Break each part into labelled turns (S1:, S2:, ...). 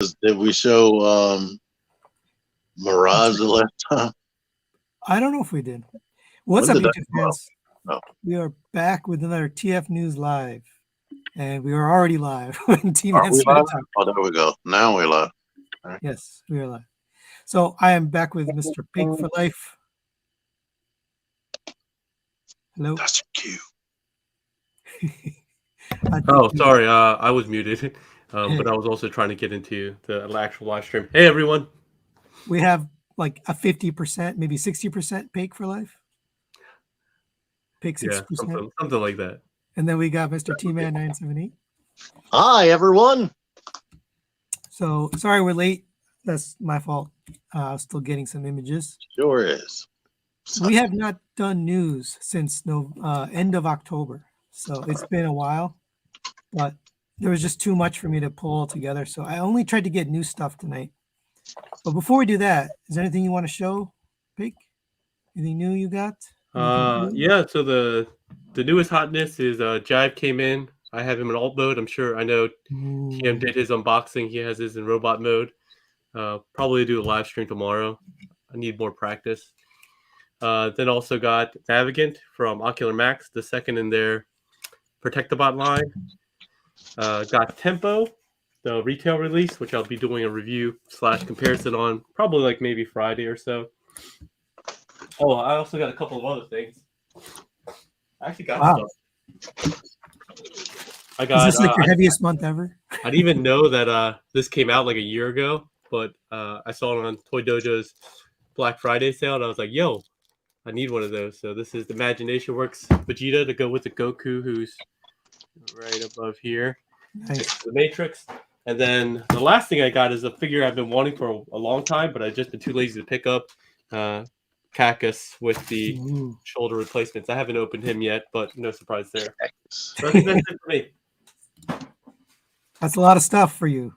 S1: Did we show Mirage the last time?
S2: I don't know if we did. What's
S1: When
S2: up,
S1: did that
S2: YouTube
S1: come out?
S2: fans?
S1: Oh.
S2: We are back with another TF News Live. And we are already live when
S1: Are
S2: T-Man
S1: we
S2: started
S1: live?
S2: talking.
S1: Oh, there we go. Now we're live.
S2: Yes, we are live. So I am back with Mr. Paik4Life. Hello.
S1: That's cute.
S3: Oh, sorry, I was muted, but I was also trying to get into the actual live stream. Hey, everyone.
S2: We have like a 50%, maybe 60% Paik4Life. Paik 60%.
S3: Something like that.
S2: And then we got Mr. TMan978.
S1: Hi, everyone.
S2: So sorry we're late. That's my fault. Still getting some images.
S1: Sure is.
S2: We have not done news since end of October. So it's been a while, but there was just too much for me to pull all together. So I only tried to get new stuff tonight. But before we do that, is there anything you want to show, Pig? Anything new you got?
S3: Yeah, so the newest hotness is Jive came in. I have him in alt mode. I know TM did his unboxing. He has his in robot mode. Probably do a live stream tomorrow. I need more practice. Then also got Navigant from Ocular Max, the second in their Protectabot line. Got Tempo, the retail release, which I'll be doing a review / comparison on probably like maybe Friday or so. Oh, I also got a couple of other things. I actually got stuff. I got.
S2: Is this like your heaviest month ever?
S3: I didn't even know that this came out like a year ago, but I saw it on Toy Dojo's Black Friday sale, and I was like, "Yo, I need one of those." So this is the Imagination Works Vegeta to go with the Goku, who's right above here.
S2: Nice.
S3: The Matrix. And then the last thing I got is a figure I've been wanting for a long time, but I've just been too lazy to pick up. Cactus with the shoulder replacements. I haven't opened him yet, but no surprise there. So I think that's it for me.
S2: That's a lot of stuff for you.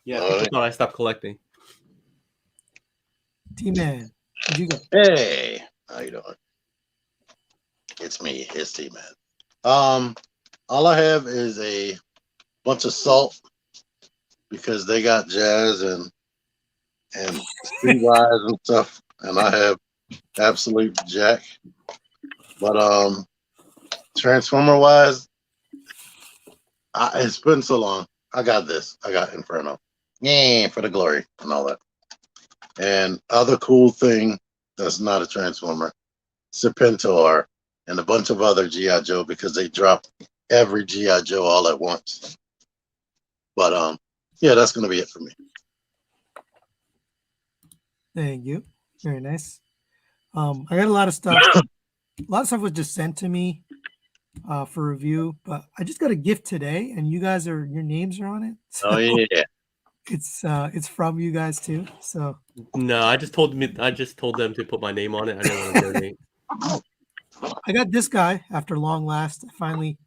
S3: Yeah, people thought I stopped collecting.
S2: T-Man, where'd you go?
S1: Hey, how you doing? It's me, it's T-Man. All I have is a bunch of salt because they got Jazz and Streetwise and stuff, and I have absolute jack. But Transformer wise, it's been so long. I got this. I got Inferno. Yeah, for the glory and all that. And other cool thing that's not a Transformer, Serpentor and a bunch of other G.I. Joe because they dropped every G.I. Joe all at once. But yeah, that's gonna be it for me.
S2: Thank you. Very nice. I got a lot of stuff. A lot of stuff was just sent to me for review, but I just got a gift today, and your names are on it. So
S1: oh yeah,
S2: it's from you guys too. So
S3: no, I just told them to put my name on it. I didn't want to donate.
S2: I got this guy after long last. I finally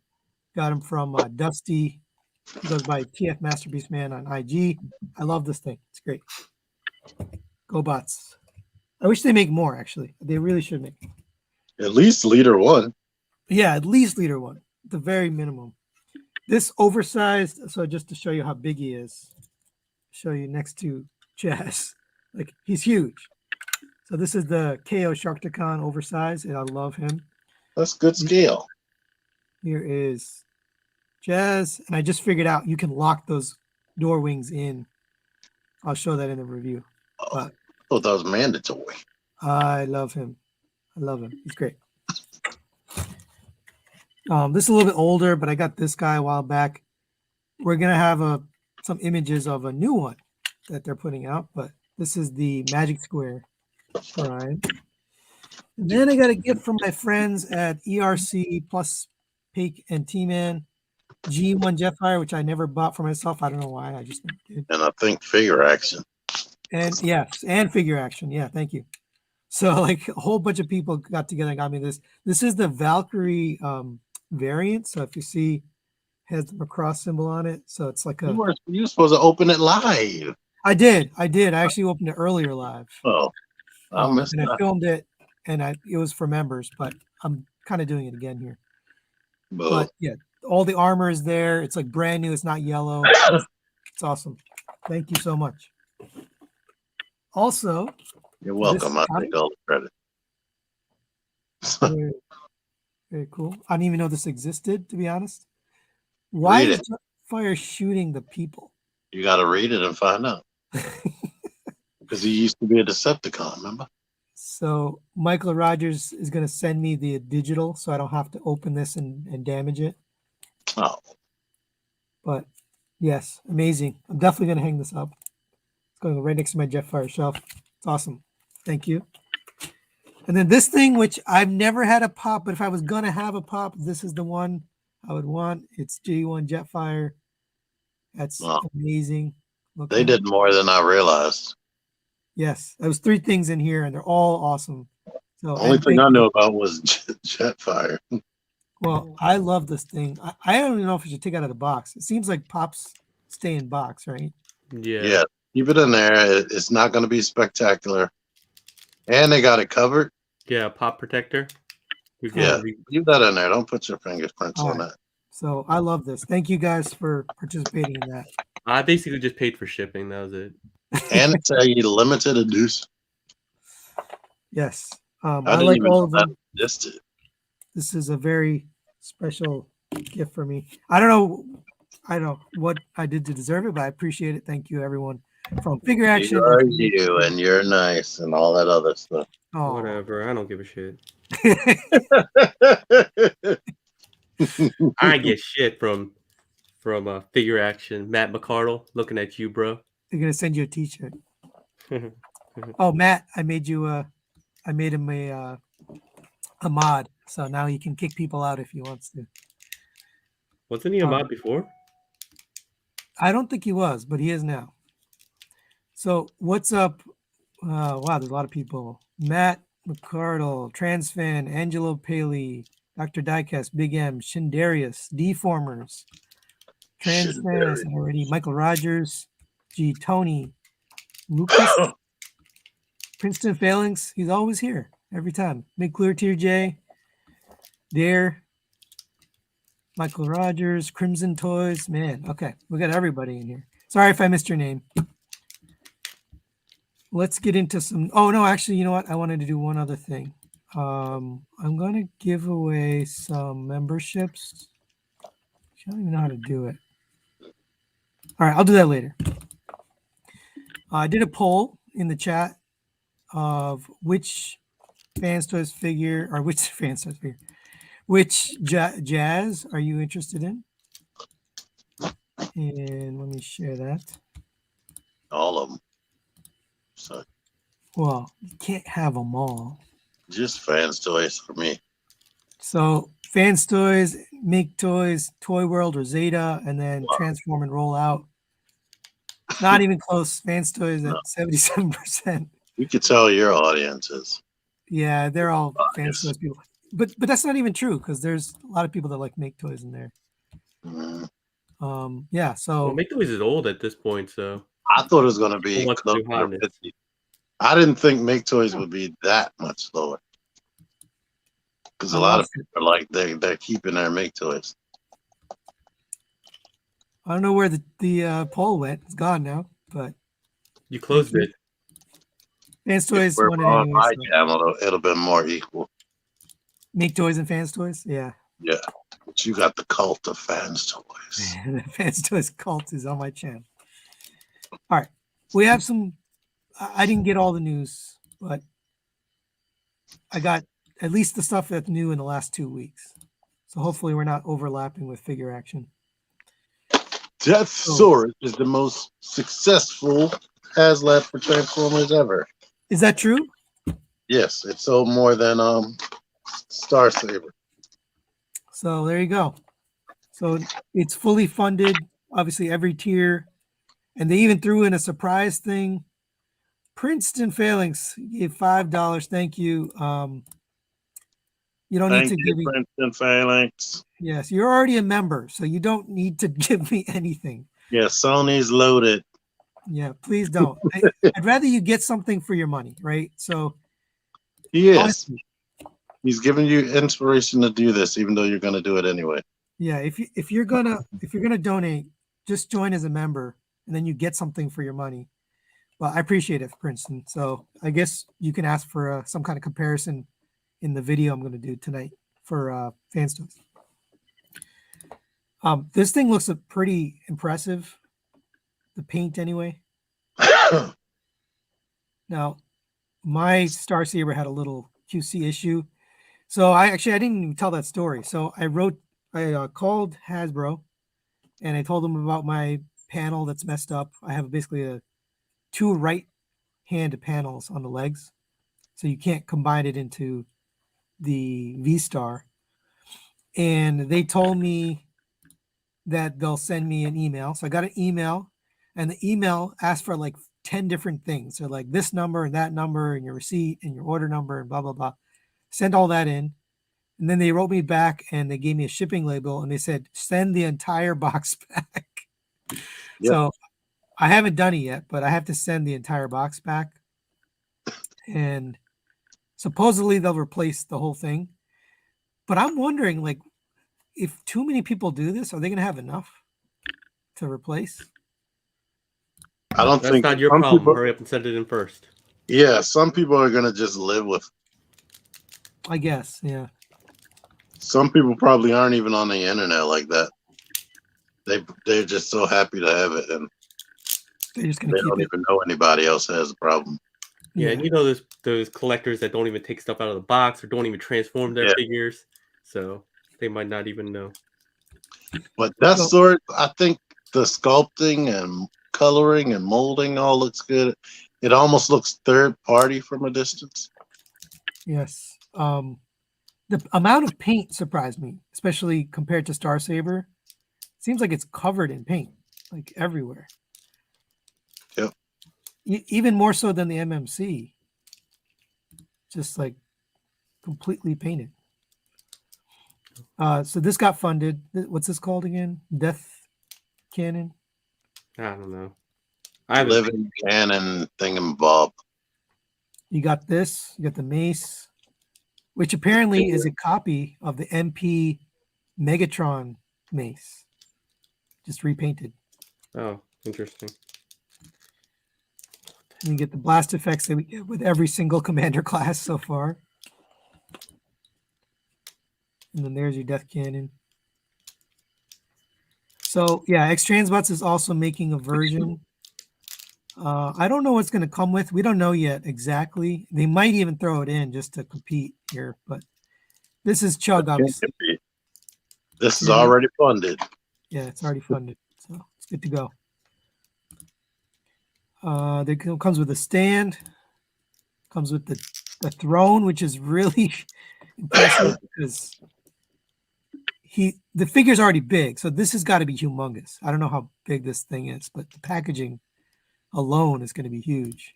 S2: got him from Dusty. He goes by TF Masterpiece Man on IG. I love this thing. It's great. Go bots. I wish they make more, actually. They really should make more.
S1: at least Leader 1.
S2: Yeah, at least Leader 1. The very minimum. This oversized, so just to show you how big he is, show you next to Jazz. Like, he's huge. So this is the KO Sharkticon oversized, and I love him.
S1: That's good scale.
S2: Here is Jazz, and I just figured out you can lock those door wings in. I'll show that in the review.
S1: I thought that was mandatory.
S2: I love him. I love him. He's great. This is a little bit older, but I got this guy a while back. We're gonna have some images of a new one that they're putting out, but this is the Magic Square Prime. And then I got a gift from my friends at ERC plus Paik and T-Man G1 Jetfire, which I never bought for myself. I don't know why. I just never did.
S1: And I think Figure Action.
S2: And yes, and Figure Action. Yeah, thank you. So like a whole bunch of people got together and got me this. This is the Valkyrie variant. So if you see, has the cross symbol on it. So it's like
S1: you were supposed to open it live.
S2: I did. I actually opened it earlier live.
S1: Oh,
S2: I filmed it, and it was for members, but I'm kind of doing it again here. But yeah, all the armor is there. It's like brand new. It's not yellow. It's awesome. Thank you so much. Also,
S1: You're welcome. I'll
S2: copy?
S1: take all the credit.
S2: very, very cool. I didn't even know this existed, to be honest. Why
S1: Read
S2: is
S1: it.
S2: Jetfire shooting the people?
S1: You got to read it and find out. Because he used to be a Decepticon, remember?
S2: So Michael Rogers is going to send me the digital so I don't have to open this and damage it.
S1: Oh,
S2: But yes, amazing. I'm definitely going to hang this up. It's going to go right next to my Jetfire shelf. It's awesome. Thank you. And then this thing, which I've never had a pop, but if I was going to have a pop, this is the one I would want. It's J1 Jetfire. That's amazing.
S1: they did more than I realized.
S2: Yes, there was 3 things in here, and they're all awesome. So
S1: The only thing I knew about was Jetfire.
S2: Well, I love this thing. I don't even know if it should take it out of the box. It seems like pops stay in box, right?
S3: Yeah.
S1: Keep it in there. It's not going to be spectacular. And they got it covered.
S3: Yeah, pop protector.
S1: Leave that in there. Don't put your fingerprints on that.
S2: So I love this. Thank you guys for participating in that.
S3: I basically just paid for shipping. That was it.
S1: And it's a limited edition.
S2: Yes.
S1: I
S2: like all of them.
S1: Existed.
S2: This is a very special gift for me. I don't know what I did to deserve it, but I appreciate it. Thank you, everyone. From Figure Action.
S1: You are you, and you're nice, and all that other stuff.
S2: Oh.
S3: Whatever. I don't give a shit. I get shit from Figure Action. Matt McCardle, looking at you, bro.
S2: They're gonna send you a T-shirt. Oh, Matt, I made him a mod, so now he can kick people out if he wants to.
S3: Wasn't he a mod before?
S2: I don't think he was, but he is now. So what's up? Wow, there's a lot of people. Matt McCardle, Transfan, Angelo Paley, Dr. Diecast, Big M, Shindarius, Deformers, Transfan, I said already, Michael Rogers, G. Tony, Lucas, Princeton Phalanx. He's always here every time. Mid Clear Tier J, Dare, Michael Rogers, Crimson Toys. Man, okay, we got everybody in here. Sorry if I missed your name. Let's get into some. Oh no, actually, you know what? I wanted to do one other thing. I'm going to give away some memberships. I don't even know how to do it. All right, I'll do that later. I did a poll in the chat of which Fans Toys figure, or which Fans Toys figure, which jazz are you interested in? And let me share that.
S1: All of them. So,
S2: well, you can't have them all.
S1: Just Fans Toys for me.
S2: So Fans Toys, Make Toys, Toy World, or Zeta, and then Transform and Roll Out. Not even close. Fans Toys at 77%.
S1: You could tell your audiences.
S2: Yeah, they're all Fans Toys people. But that's not even true because there's a lot of people that like Make Toys in there. Yeah, so
S3: Make Toys is old at this point, so
S1: I thought it was going to be closer to 50. I didn't think Make Toys would be that much lower. Because a lot of people are like they're keeping their Make Toys.
S2: I don't know where the poll went. It's gone now, but
S3: you closed it.
S2: Fans Toys
S1: won it anyway. My channel, it'll be more equal.
S2: Make Toys and Fans Toys, yeah.
S1: Yeah, but you got the cult of Fans Toys.
S2: The Fans Toys cult is on my channel. All right, we have some. I didn't get all the news, but I got at least the stuff that's new in the last 2 weeks. So hopefully we're not overlapping with Figure Action.
S1: Deathsaurus is the most successful Hazlab for Transformers ever.
S2: Is that true?
S1: Yes, it sold more than Star Saber.
S2: So there you go. So it's fully funded, obviously every tier, and they even threw in a surprise thing. Princeton Phalanx gave $5. Thank you. You don't need to give me
S1: Princeton Phalanx.
S2: Yes, you're already a member, so you don't need to give me anything.
S1: Yeah, Sony's loaded.
S2: Yeah, please don't. I'd rather you get something for your money, right? So
S1: yes, he's giving you inspiration to do this, even though you're going to do it anyway.
S2: Yeah, if you're gonna donate, just join as a member, and then you get something for your money. But I appreciate it, Princeton. So I guess you can ask for some kind of comparison in the video I'm going to do tonight for Fanstones. This thing looks pretty impressive. The paint, anyway. Now, my Star Saber had a little QC issue. So I didn't even tell that story. So I called Hasbro and I told them about my panel that's messed up. I have basically two right-hand panels on the legs. So you can't combine it into the V-Star. And they told me that they'll send me an email. So I got an email, and the email asked for like 10 different things. So like this number and that number and your receipt and your order number and blah, blah, blah. Send all that in. And then they wrote me back and they gave me a shipping label and they said, send the entire box back. Yep. So I haven't done it yet, but I have to send the entire box back. And supposedly they'll replace the whole thing. But I'm wondering, like, if too many people do this, are they going to have enough to replace?
S1: I don't think
S3: that's not your problem. People, hurry up and send it in first.
S1: Yeah, some people are going to just live with.
S2: I guess, yeah.
S1: Some people probably aren't even on the internet like that. They're just so happy to have it, and
S2: they're just going to keep
S1: don't even know anybody else has a problem.
S3: Yeah, and you know those collectors that don't even take stuff out of the box or don't even transform their figures, so they might not even know.
S1: But that sort, I think the sculpting and coloring and molding all looks good. It almost looks third party from a distance.
S2: Yes. The amount of paint surprised me, especially compared to Star Saber. Seems like it's covered in paint, like everywhere.
S1: Yep.
S2: Even more so than the MMC. Just like completely painted. So this got funded. What's this called again? Death Cannon?
S3: I don't know.
S1: Living Cannon thingamabob.
S2: You got this. You got the mace, which apparently is a copy of the MP Megatron mace, just repainted.
S3: Oh, interesting.
S2: And you get the blast effects that we get with every single commander class so far. And then there's your Death Cannon. So yeah, X-Transbots is also making a version. I don't know what's going to come with. We don't know yet exactly. They might even throw it in just to compete here, but this is Chug, obviously.
S1: This is already funded.
S2: Yeah, it's already funded, so it's good to go. There comes with a stand. Comes with the throne, which is really impressive because the figure's already big, so this has got to be humongous. I don't know how big this thing is, but the packaging alone is going to be huge.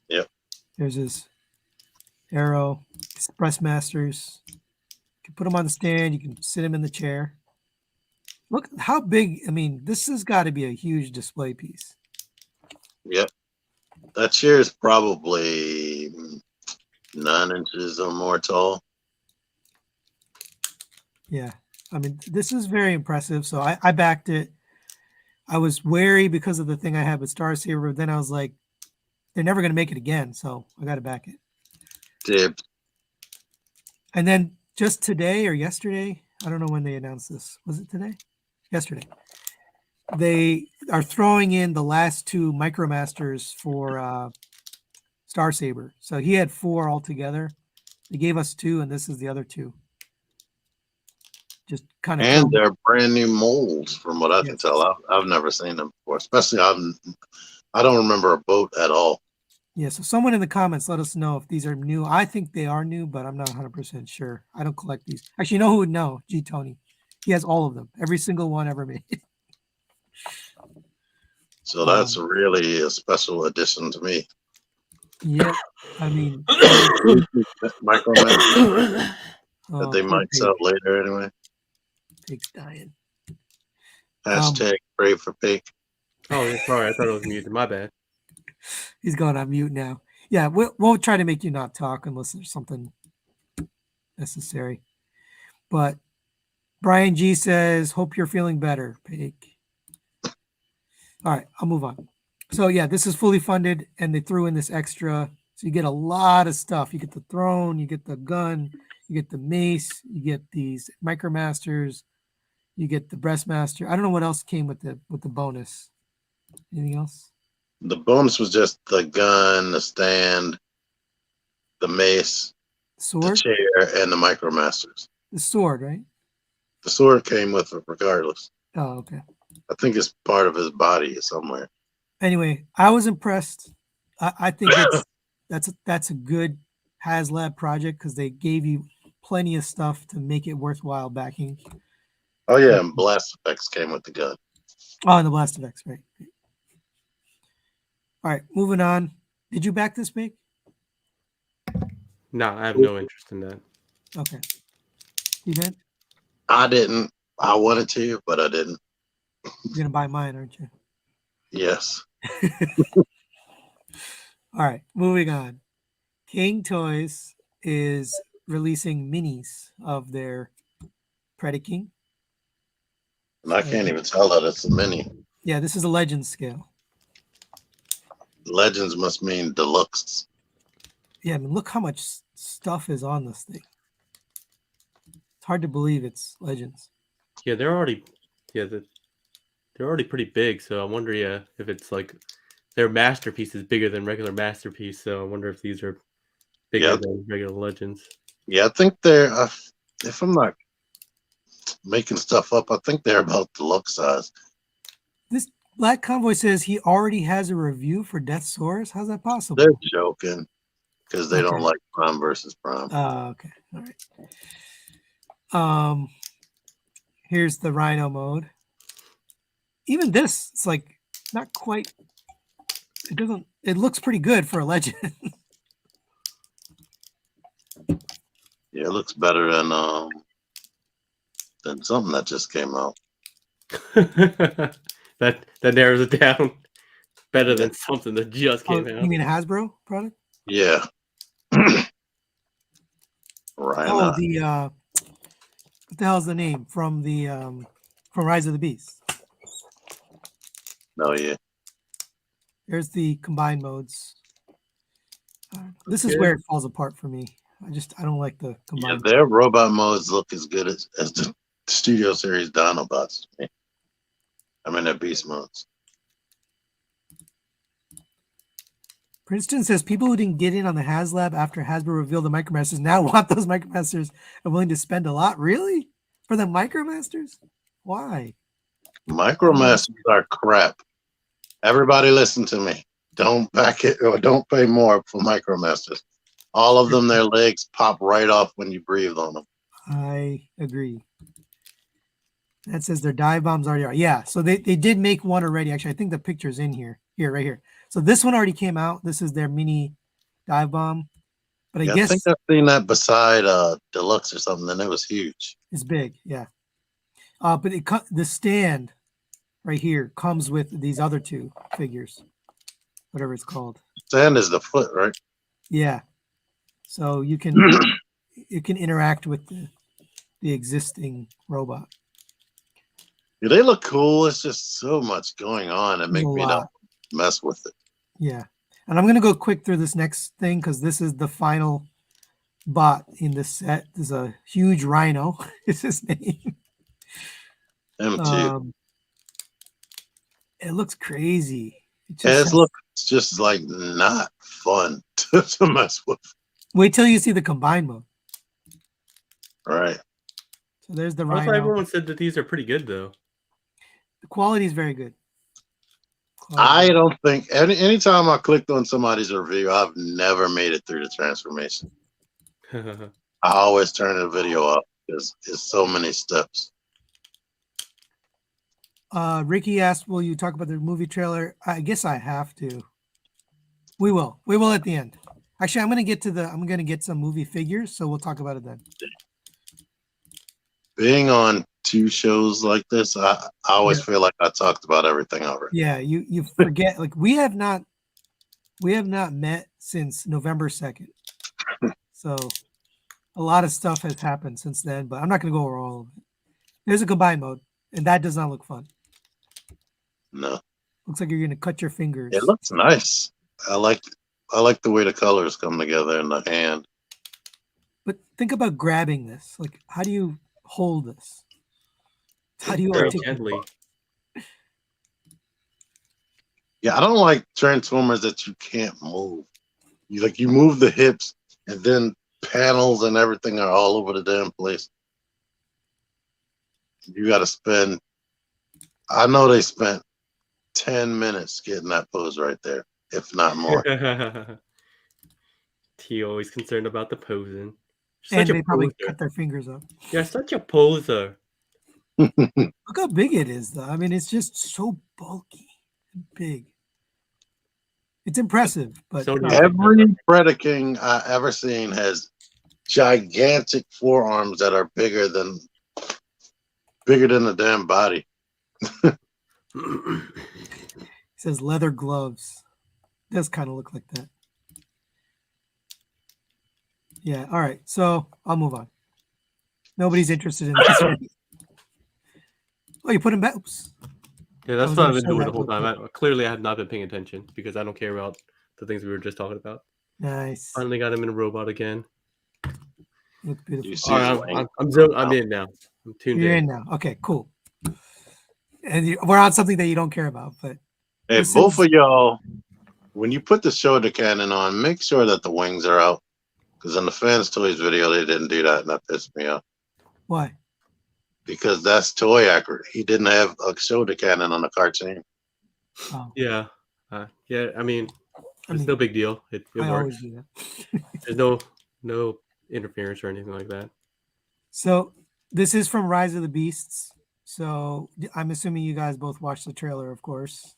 S1: Yep.
S2: There's his arrow, Express Masters. You can put him on the stand. You can sit him in the chair. Look how big. I mean, this has got to be a huge display piece.
S1: Yep. That chair is probably 9 inches or more tall.
S2: Yeah. I mean, this is very impressive. So I backed it. I was wary because of the thing I had with Star Saber. But then I was like, they're never going to make it again. So I got to back it.
S1: Dibs.
S2: And then just today or yesterday, I don't know when they announced this. Was it today? Yesterday. They are throwing in the last 2 Micromasters for Star Saber. So he had 4 altogether. They gave us 2, and this is the other 2. Just kind of.
S1: And they're brand new molds, from what I can tell. I've never seen them before. Especially, I don't remember a boat at all.
S2: Yeah, so someone in the comments let us know if these are new. I think they are new, but I'm not 100% sure. I don't collect these. Actually, you know who would know? G Tony. He has all of them. Every single one ever made.
S1: So that's really a special addition to me.
S2: Yeah, I mean,
S1: Micromaster that they might sell later anyway.
S2: Pig's dying.
S1: Hashtag pray for Pig.
S3: Oh, sorry, I thought it was muted. My bad.
S2: He's going on mute now. Yeah, we'll try to make you not talk unless there's something necessary. But Brian G says, "Hope you're feeling better, Pig." All right, I'll move on. So yeah, this is fully funded, and they threw in this extra, so you get a lot of stuff. You get the throne, you get the gun, you get the mace, you get these micromasters, you get the breastmaster. I don't know what else came with the bonus. Anything else?
S1: The bonus was just the gun, the stand, the mace, the
S2: Sword.
S1: chair, and the micromasters.
S2: The sword, right?
S1: The sword came with it regardless.
S2: Oh, okay.
S1: I think it's part of his body somewhere.
S2: Anyway, I was impressed. I think that's a good Hazlab project because they gave you plenty of stuff to make it worthwhile backing.
S1: Oh yeah, and blast effects came with the gun.
S2: Oh, and the blast effects, right? All right, moving on. Did you back this, Make?
S3: No, I have no interest in that.
S2: Okay. You did?
S1: I didn't. I wanted to, but I didn't.
S2: You're gonna buy mine, aren't you?
S1: Yes.
S2: All right, moving on. King Toys is releasing minis of their Predaking.
S1: And I can't even tell that it's a mini.
S2: Yeah, this is a Legends scale.
S1: Legends must mean deluxe.
S2: Yeah, I mean, look how much stuff is on this thing. It's hard to believe it's Legends.
S3: Yeah, they're already pretty big. So I wonder, if it's like their masterpiece is bigger than regular masterpiece. So I wonder if these are bigger than regular Legends.
S1: Yeah, I think they're. If I'm not making stuff up, I think they're about deluxe size.
S2: This Black Convoy says he already has a review for Death Source. How's that possible?
S1: They're joking because they don't
S2: Okay.
S1: like Prime versus Prime.
S2: Okay. All right. Here's the Rhino mode. Even this, it's like not quite. It doesn't. It looks pretty good for a Legend.
S1: Yeah, it looks better than something that just came out.
S3: that narrows it down. Better than something that just came out.
S2: You mean a Hasbro product?
S1: Yeah.
S2: Oh, the what the hell is the name from the from Rise of the Beast?
S1: No, yeah.
S2: There's the combined modes. This is where it falls apart for me. I don't like the combined.
S1: Yeah, their robot modes look as good as the Studio Series Dinobots. I mean, their beast modes.
S2: Princeton says people who didn't get in on the HasLab after Hasbro revealed the Micromasters now want those Micromasters and willing to spend a lot. Really? For the Micromasters? Why?
S1: Micromasters are crap. Everybody listen to me. Don't back it or don't pay more for Micromasters. All of them, their legs pop right off when you breathe on them.
S2: I agree. That says their dive bombs already are. Yeah, so they did make one already. Actually, I think the picture's in here. Right here. So this one already came out. This is their mini dive bomb. But I guess
S1: I think I've seen that beside Deluxe or something, and it was huge.
S2: It's big, yeah. But the stand right here comes with these other two figures, whatever it's called.
S1: Stand is the foot, right?
S2: Yeah. So you can interact with the existing robot.
S1: Yeah, they look cool. It's just so much going on and make me not mess with it.
S2: Yeah. And I'm going to go quick through this next thing because this is the final bot in the set. There's a huge rhino. Is his name.
S1: M2.
S2: It looks crazy.
S1: It looks just like not fun to mess with.
S2: Wait till you see the combined mode.
S1: Right.
S2: So there's the
S3: I
S2: rhino.
S3: thought everyone said that these are pretty good, though.
S2: The quality is very good.
S1: I don't think anytime I clicked on somebody's review, I've never made it through the transformation. I always turn the video off because it's so many steps.
S2: Ricky asked, will you talk about the movie trailer? I guess I have to. We will at the end. Actually, I'm going to get some movie figures, so we'll talk about it then.
S1: Being on two shows like this, I always feel like I talked about everything already.
S2: Yeah, you forget. Like we have not met since November 2nd. So a lot of stuff has happened since then, but I'm not going to go over all of it. There's a combined mode, and that does not look fun.
S1: No.
S2: Looks like you're gonna cut your fingers.
S1: It looks nice. I like the way the colors come together in the hand.
S2: But think about grabbing this. Like, how do you hold this? How do you
S3: Very
S2: articulate?
S3: gently.
S1: Yeah, I don't like Transformers that you can't move. You move the hips, and then panels and everything are all over the damn place. You got to spend. I know they spent 10 minutes getting that pose right there, if not more.
S2: And
S3: always concerned about the posing.
S2: they probably cut their fingers off.
S3: You're such a poser.
S2: Look how big it is, though. I mean, it's just so bulky and big. It's impressive, but
S3: So
S1: every Predaking I ever seen has gigantic forearms that are bigger than the damn body.
S2: it says leather gloves. It does kind of look like that. Yeah. All right. So I'll move on. Nobody's interested in this one. Oh, you put him back. Oops.
S3: Yeah, that's what I've been doing the whole time. Clearly, I have not been paying attention because I don't care about the things we were just talking about.
S2: Nice.
S3: Finally got him in a robot again.
S2: Looks beautiful.
S3: All right, I'm in now. I'm tuned in.
S2: You're in now. Okay, cool. And we're on something that you don't care about, but
S1: hey, both of y'all, when you put the shoulder cannon on, make sure that the wings are out. Because in the Fans Toys video, they didn't do that, and that pissed me off. Why? Because that's toy accurate. He didn't have a shoulder cannon on the cartoon.
S2: Oh.
S3: Yeah. Yeah, I mean, it's no big deal. It works.
S2: Always do that.
S3: There's no interference or anything like that.
S2: So this is from Rise of the Beasts. So I'm assuming you guys both watched the trailer, of course.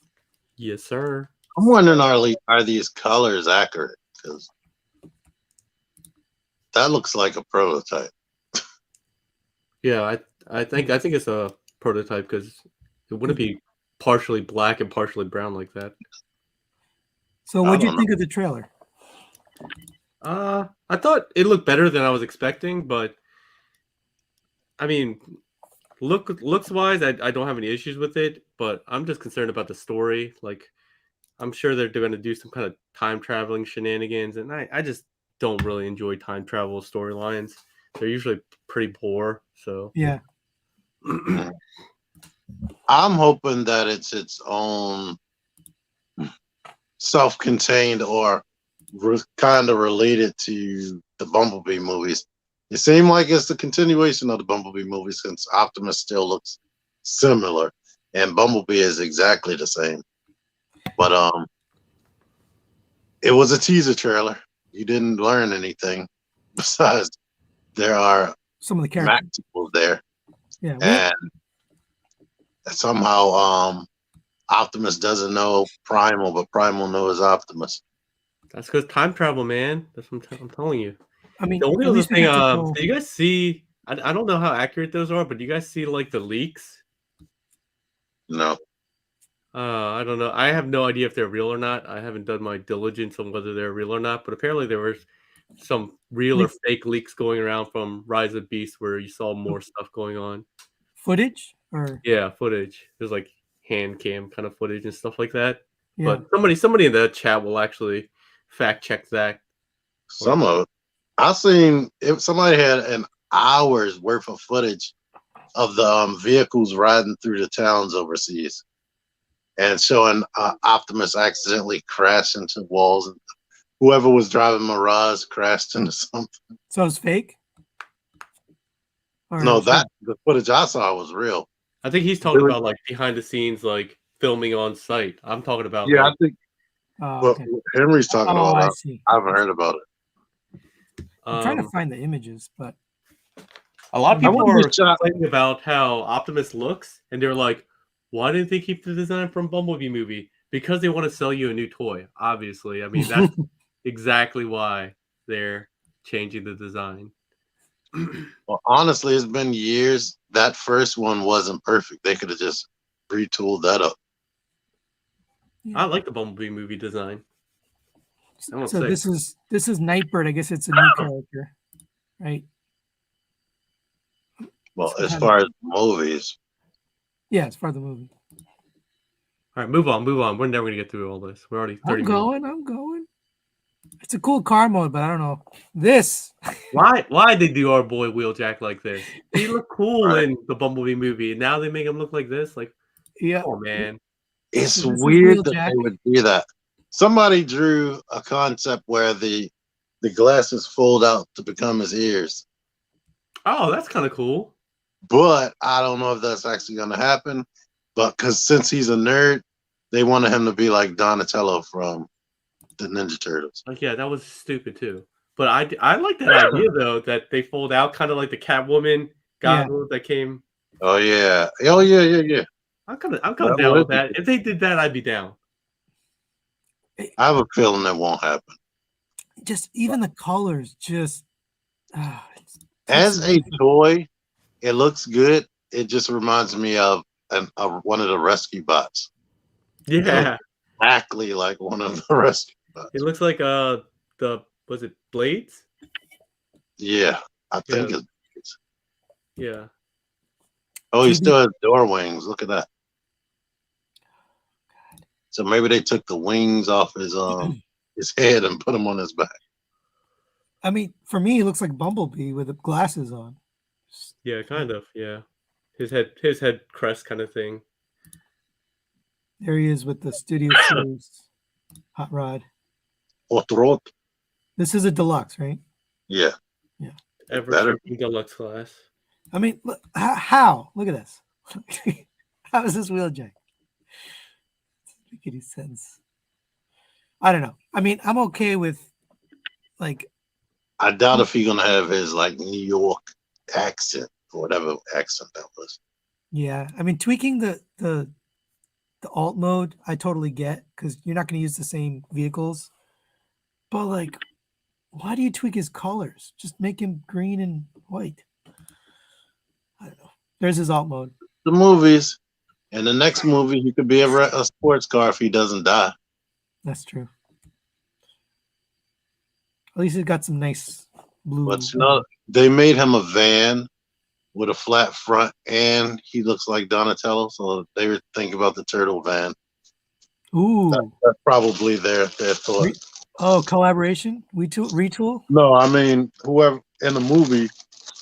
S3: Yes, sir.
S1: I'm wondering, are these colors accurate? Because that looks like a prototype.
S3: Yeah, I think it's a prototype because it wouldn't be partially black and partially brown like that.
S2: So what do you think of the trailer?
S3: I thought it looked better than I was expecting, but I mean, looks wise, I don't have any issues with it, but I'm just concerned about the story. Like, I'm sure they're going to do some kind of time traveling shenanigans, and I just don't really enjoy time travel storylines. They're usually pretty poor. So
S2: yeah.
S1: I'm hoping that it's its own self-contained or kind of related to the Bumblebee movies. It seemed like it's the continuation of the Bumblebee movies since Optimus still looks similar and Bumblebee is exactly the same. But it was a teaser trailer. You didn't learn anything besides there are
S2: some of the characters
S1: there.
S2: Yeah.
S1: And somehow Optimus doesn't know Primal, but Primal knows Optimus.
S3: That's because time travel, man. That's what I'm telling you.
S2: I mean,
S3: the only other thing, do you guys see? I don't know how accurate those are, but do you guys see like the leaks?
S1: No.
S3: I don't know. I have no idea if they're real or not. I haven't done my diligence on whether they're real or not, but apparently there was some real or fake leaks going around from Rise of Beasts where you saw more stuff going on.
S2: Footage? Or
S3: yeah, footage. There's like hand cam kind of footage and stuff like that.
S2: Yeah.
S3: But somebody in the chat will actually fact check that.
S1: Some of it. I've seen if somebody had an hour's worth of footage of the vehicles riding through the towns overseas and showing Optimus accidentally crash into walls and whoever was driving Mirage crashed into something.
S2: So it's fake?
S1: Or no, the footage I saw was real.
S3: I think he's talking about like behind the scenes, like filming on site. I'm talking about
S1: I think what Henry's talking about. I haven't heard about it.
S2: I'm trying to find the images, but
S3: a lot of people are complaining about how Optimus looks, and they're like, "Why didn't they keep the design from Bumblebee movie?" Because they want to sell you a new toy. Obviously, I mean that's exactly why they're changing the design.
S1: Well, honestly, it's been years. That first one wasn't perfect. They could have just retooled that up.
S3: I like the Bumblebee movie design.
S2: So this is Nightbird. I guess it's a new character, right?
S1: Well, as far as movies.
S2: Yeah, as far as the movie.
S3: All right, move on. We're never gonna get through all this. We're already 30 minutes.
S2: I'm going. It's a cool car mode, but I don't know. This.
S3: Why they do our boy Wheeljack like this? He looked cool
S1: Right.
S3: in the Bumblebee movie, and now they make him look like this. Like,
S2: Yeah.
S3: oh man.
S1: It's
S2: So this is
S1: weird that
S2: Wheeljack.
S1: they would do that. Somebody drew a concept where the glasses fold out to become his ears,
S3: Oh, that's kind of cool.
S1: but I don't know if that's actually going to happen. But because since he's a nerd, they wanted him to be like Donatello from the Ninja Turtles.
S3: Like, yeah, that was stupid too. But I like that idea though, that they fold out, kind of like the Catwoman goggles that came.
S1: Oh yeah, yeah.
S3: I'm kind of
S1: That
S3: down
S1: would
S3: with
S1: be
S3: that. If they did that, I'd be down.
S1: I have a feeling that won't happen.
S2: Just even the colors, just
S1: As a toy, it looks good. It just reminds me of one of the rescue bots.
S3: Yeah,
S1: Exactly like one of the rescue bots.
S3: it looks like was it Blades?
S1: Yeah, I think
S3: Yeah.
S1: it's.
S3: Yeah.
S1: Oh, he still has door wings. Look at that. So maybe they took the wings off his head and put them on his back.
S2: I mean, for me, it looks like Bumblebee with the glasses on.
S3: Yeah, kind of. Yeah, his head crest kind of thing.
S2: There he is with the Studio Series hot rod.
S1: Hot rod.
S2: This is a deluxe, right?
S1: Yeah.
S3: Ever deluxe class.
S2: I mean, look, how? Look at this. How is this Wheeljack? Doesn't make any sense. I don't know. I mean, I'm okay with like.
S1: I doubt if he's gonna have his like New York accent or whatever accent that was.
S2: Yeah, I mean, tweaking the alt mode, I totally get because you're not going to use the same vehicles. But like, why do you tweak his colors? Just make him green and white. I don't know. There's his alt mode.
S1: The movies. In the next movie, he could be a sports car if he doesn't die.
S2: That's true. At least he's got some nice blue.
S1: But you know, they made him a van with a flat front, and he looks like Donatello. So they were thinking about the turtle van.
S2: Ooh,
S1: That's probably their thought.
S2: Oh, collaboration? Retool?
S1: No, I mean whoever in the movie,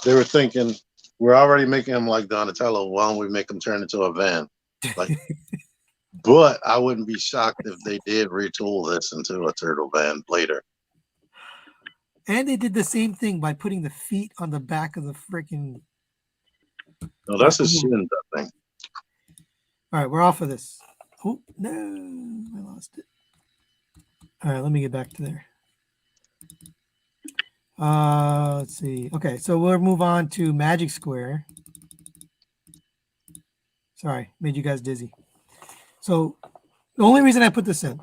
S1: they were thinking we're already making him like Donatello. Why don't we make him turn into a van? Like, but I wouldn't be shocked if they did retool this into a turtle van later.
S2: And they did the same thing by putting the feet on the back of the freaking.
S1: No, that's a shin, I think.
S2: All right, we're off of this. Oh no, I lost it. All right, let me get back to there. Let's see. Okay, so we'll move on to Magic Square. Sorry, made you guys dizzy. So the only reason I put this in,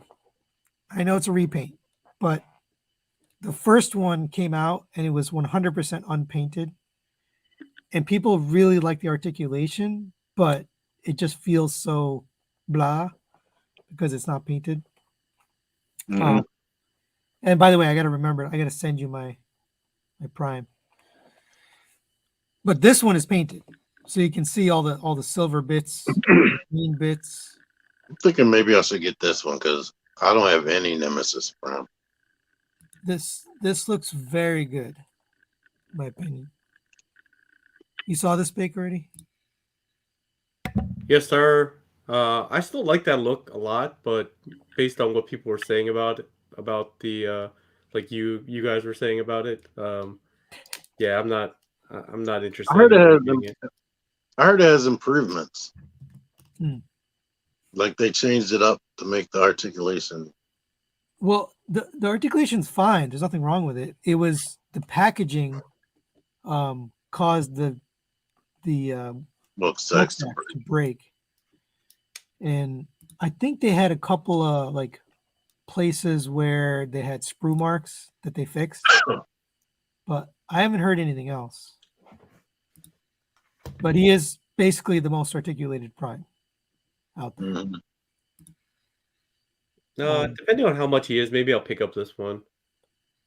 S2: I know it's a repaint, but the first one came out and it was 100% unpainted. And people really like the articulation, but it just feels so blah because it's not painted.
S1: Mm-hmm.
S2: And by the way, I got to remember, I got to send you my Prime. But this one is painted, so you can see all the silver bits, green bits.
S1: I'm thinking maybe I should get this one because I don't have any Nemesis Prime.
S2: This looks very good, in my opinion. You saw this Paik already?
S3: Yes, sir. I still like that look a lot, but based on what people were saying about the like you guys were saying about it, yeah, I'm not interested.
S1: I heard it has improvements.
S2: Hmm.
S1: Like they changed it up to make the articulation.
S2: Well, the articulation's fine. There's nothing wrong with it. It was the packaging caused the
S1: smokestacks
S2: to break. And I think they had a couple of like places where they had sprue marks that they fixed, but I haven't heard anything else. But he is basically the most articulated Prime out there.
S1: Mm-hmm.
S3: No, depending on how much he is, maybe I'll pick up this one.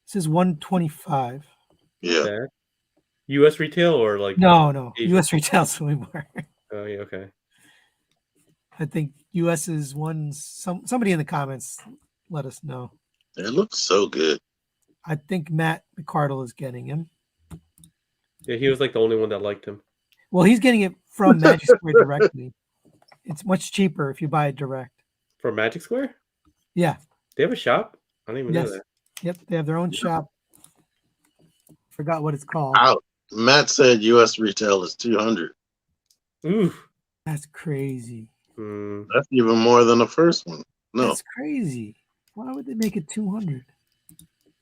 S2: This is 125.
S1: Yeah.
S3: That? U.S. retail or like
S2: no
S3: Asian?
S2: U.S. retail's way more.
S3: Oh yeah, okay.
S2: I think US is one. Somebody in the comments let us know.
S1: It looks so good.
S2: I think Matt McCardle is getting him.
S3: Yeah, he was like the only one that liked him.
S2: Well, he's getting it from Magic Square directly. It's much cheaper if you buy it direct.
S3: From Magic Square?
S2: Yeah.
S3: They have a shop? I don't even know
S2: Yes.
S3: that.
S2: Yep. They have their own shop. Forgot what it's called.
S1: Out. Matt said US retail is 200.
S3: Ooh.
S2: That's crazy.
S3: Mm.
S1: That's even more than the first one. No.
S2: That's crazy. Why would they make it 200?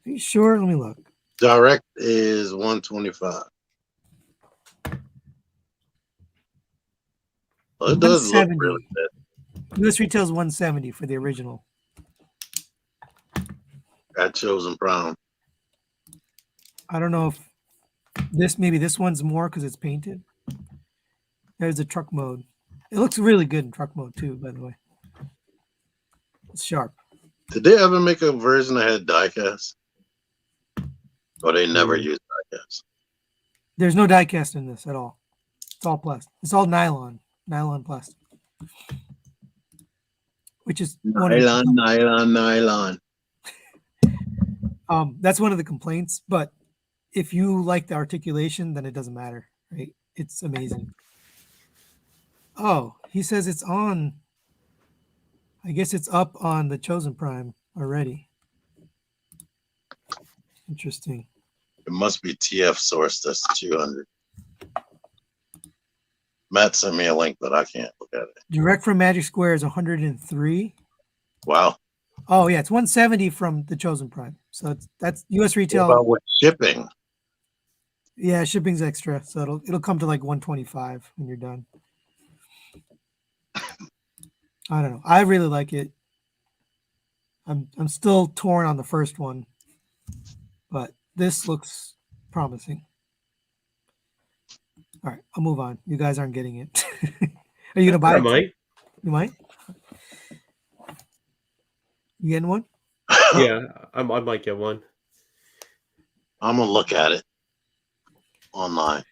S2: Are you sure? Let me look.
S1: Direct is 125. Well, it does look really
S2: 170.
S1: good.
S2: US retail is 170 for the original.
S1: At Chosen Brown.
S2: I don't know if maybe this one's more because it's painted. There's a truck mode. It looks really good in truck mode too, by the way. It's sharp.
S1: Did they ever make a version that had diecast? Or they never used diecast?
S2: There's no die cast in this at all. It's all plastic. It's all nylon plastic. Which is
S1: Nylon.
S2: That's one of the complaints, but if you like the articulation, then it doesn't matter, right? It's amazing. Oh, he says it's on. I guess it's up on the Chosen Prime already. Interesting.
S1: It must be TF source. That's 200. Matt sent me a link, but I can't look at it.
S2: Direct from Magic Square is 103.
S1: Wow.
S2: Oh yeah, it's 170 from the Chosen Prime. So that's US retail.
S1: What about with shipping?
S2: Yeah, shipping's extra, so it'll come to like 125 when you're done. I don't know. I really like it. I'm still torn on the first one, but this looks promising. All right, I'll move on. You guys aren't getting it. Are you gonna buy it?
S3: Might.
S2: You might. You getting one?
S3: Yeah, I might get one.
S1: I'm gonna look at it online.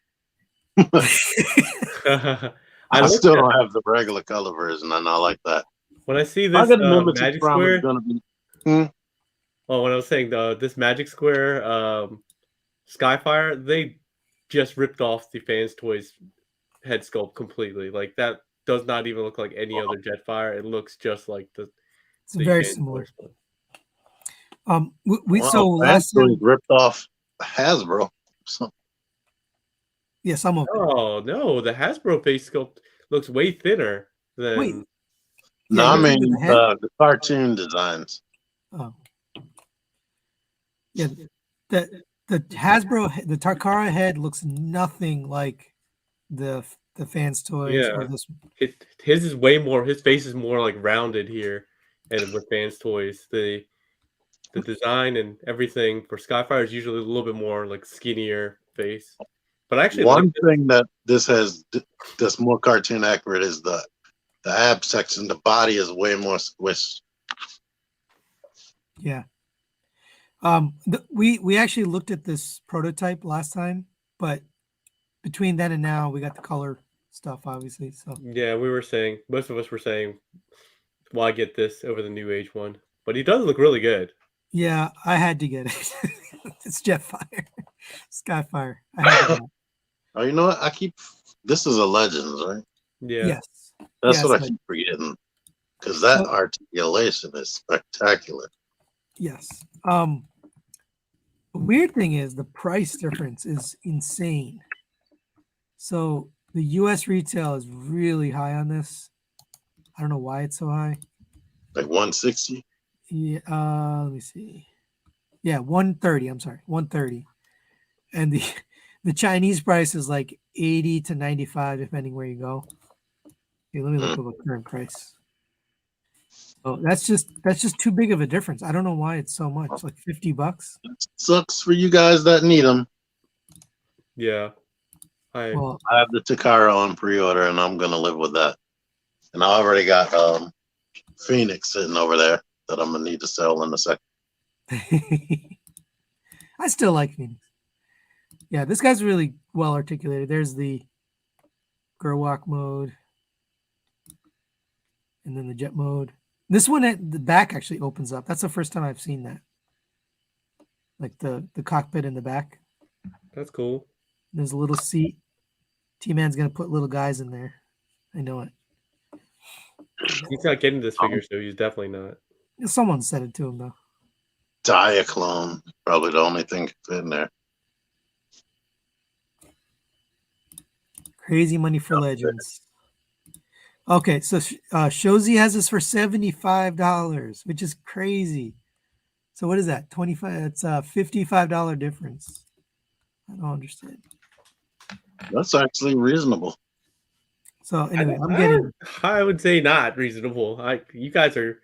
S3: I
S1: still don't have the regular color version, and I like that.
S3: When I see this Magic Square,
S1: gonna be.
S3: Well, when I was saying this Magic Square Skyfire, they just ripped off the Fans Toys head sculpt completely. Like that does not even look like any other Jetfire. It looks just like the.
S2: It's very similar.
S3: One.
S2: So last time
S1: ripped off Hasbro. So.
S2: Yeah, some of it.
S3: Oh no, the Hasbro face sculpt looks way thinner than.
S2: Wait.
S1: No, I mean the cartoon designs.
S2: Oh. Yeah, the Hasbro, the Takara head looks nothing like the Fans Toys or this one.
S3: His is way more. His face is more like rounded here, and with Fans Toys, the design and everything for Skyfire is usually a little bit more like skinnier face. But actually,
S1: one thing that this has that's more cartoon accurate is the ab section. The body is way more squished.
S2: Yeah. We actually looked at this prototype last time, but between then and now, we got the color stuff, obviously. So
S3: yeah, most of us were saying, why get this over the New Age one? But he does look really good.
S2: Yeah, I had to get it. It's Jetfire, Skyfire. I had to get it.
S1: Oh, you know what? This is a Legends, right?
S3: Yeah.
S2: Yes.
S1: That's what I keep forgetting. Because that articulation is spectacular.
S2: Yes. The weird thing is the price difference is insane. So the US retail is really high on this. I don't know why it's so high.
S1: Like 160?
S2: Yeah, let me see. Yeah, 130. I'm sorry, 130. And the Chinese price is like 80 to 95, depending where you go. Okay, let me look up a current price. Oh, that's just too big of a difference. I don't know why it's so much. Like $50.
S1: It sucks for you guys that need them.
S3: Yeah. I
S1: have the Takara on pre-order, and I'm gonna live with that. And I already got Phoenix sitting over there that I'm gonna need to sell in a second.
S2: I still like Phoenix. Yeah, this guy's really well articulated. There's the Gerwalk mode. and then the jet mode. This one at the back actually opens up. That's the first time I've seen that. Like the cockpit in the back.
S3: That's cool.
S2: There's a little seat. T-Man's gonna put little guys in there. I know it.
S3: He's not getting this figure, so he's definitely not.
S2: Someone said it to him though.
S1: Diaclone, probably the only thing fit in there.
S2: Crazy money for legends. Okay, so Shozi has this for $75, which is crazy. So what is that? 25. It's a $55 difference. I don't understand.
S1: That's actually reasonable.
S2: So anyway, I'm getting.
S3: I would say not reasonable. You guys are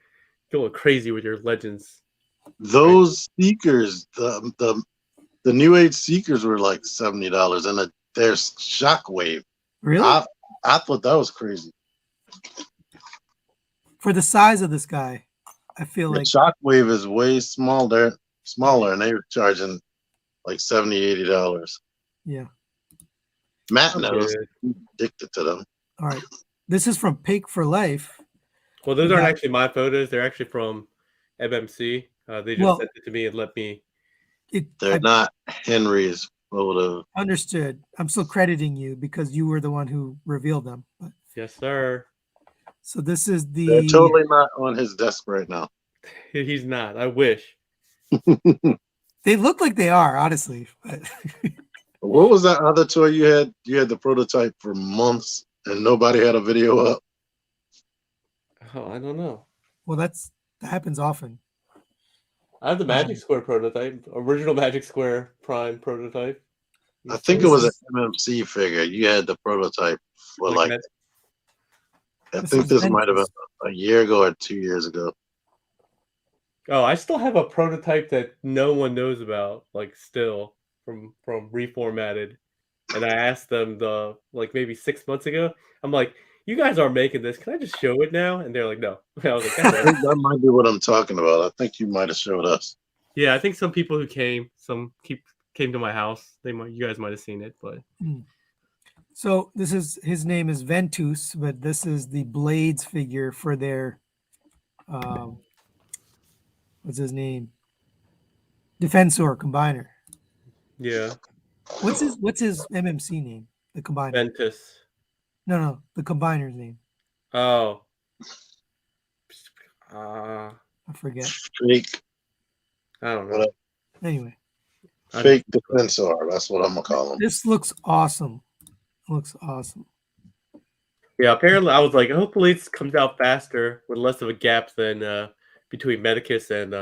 S3: going crazy with your legends.
S1: Those Seekers, the New Age Seekers were like $70, and there's Shockwave.
S2: Really?
S1: I thought that was crazy.
S2: For the size of this guy, I feel
S1: The
S2: like
S1: Shockwave is way smaller, and they were charging like $70, $80.
S2: yeah.
S1: Matt knows. He's addicted to them.
S2: All right. This is from Paik4Life.
S3: Well, those aren't actually my photos. They're actually from MMC. They just sent it to me and let me.
S1: They're not Henry's photo.
S2: Understood. I'm still crediting you because you were the one who revealed them. But,
S3: yes, sir.
S2: so this is the.
S1: They're totally not on his desk right now.
S3: He's not. I wish.
S2: They look like they are, honestly. But
S1: what was that other toy you had? You had the prototype for months, and nobody had a video up.
S3: Oh, I don't know.
S2: Well, that happens often.
S3: I have the Magic Square prototype, original Magic Square Prime prototype.
S1: I think it was an MMC figure. You had the prototype for I think this might have been a year ago or 2 years ago.
S3: Oh, I still have a prototype that no one knows about, like still from Reformatted. And I asked them maybe 6 months ago. I'm like, you guys are making this. Can I just show it now? And they're like, no. I was like,
S1: I think that might be what I'm talking about. I think you might have showed us.
S3: Yeah, I think some people who came to my house. You guys might have seen it, but.
S2: So his name is Ventus, but this is the Blades figure for their what's his name? Defensor Combiner.
S3: Yeah.
S2: What's his MMC name? The Combiner.
S3: Ventus.
S2: No, the Combiner's name.
S3: Oh.
S2: I forget.
S1: Fake.
S3: I don't know.
S2: Anyway.
S1: Fake Defensor. That's what I'm gonna call him.
S2: This looks awesome. Looks awesome.
S3: Yeah, apparently I was like, hopefully it comes out faster with less of a gap than between Medicus and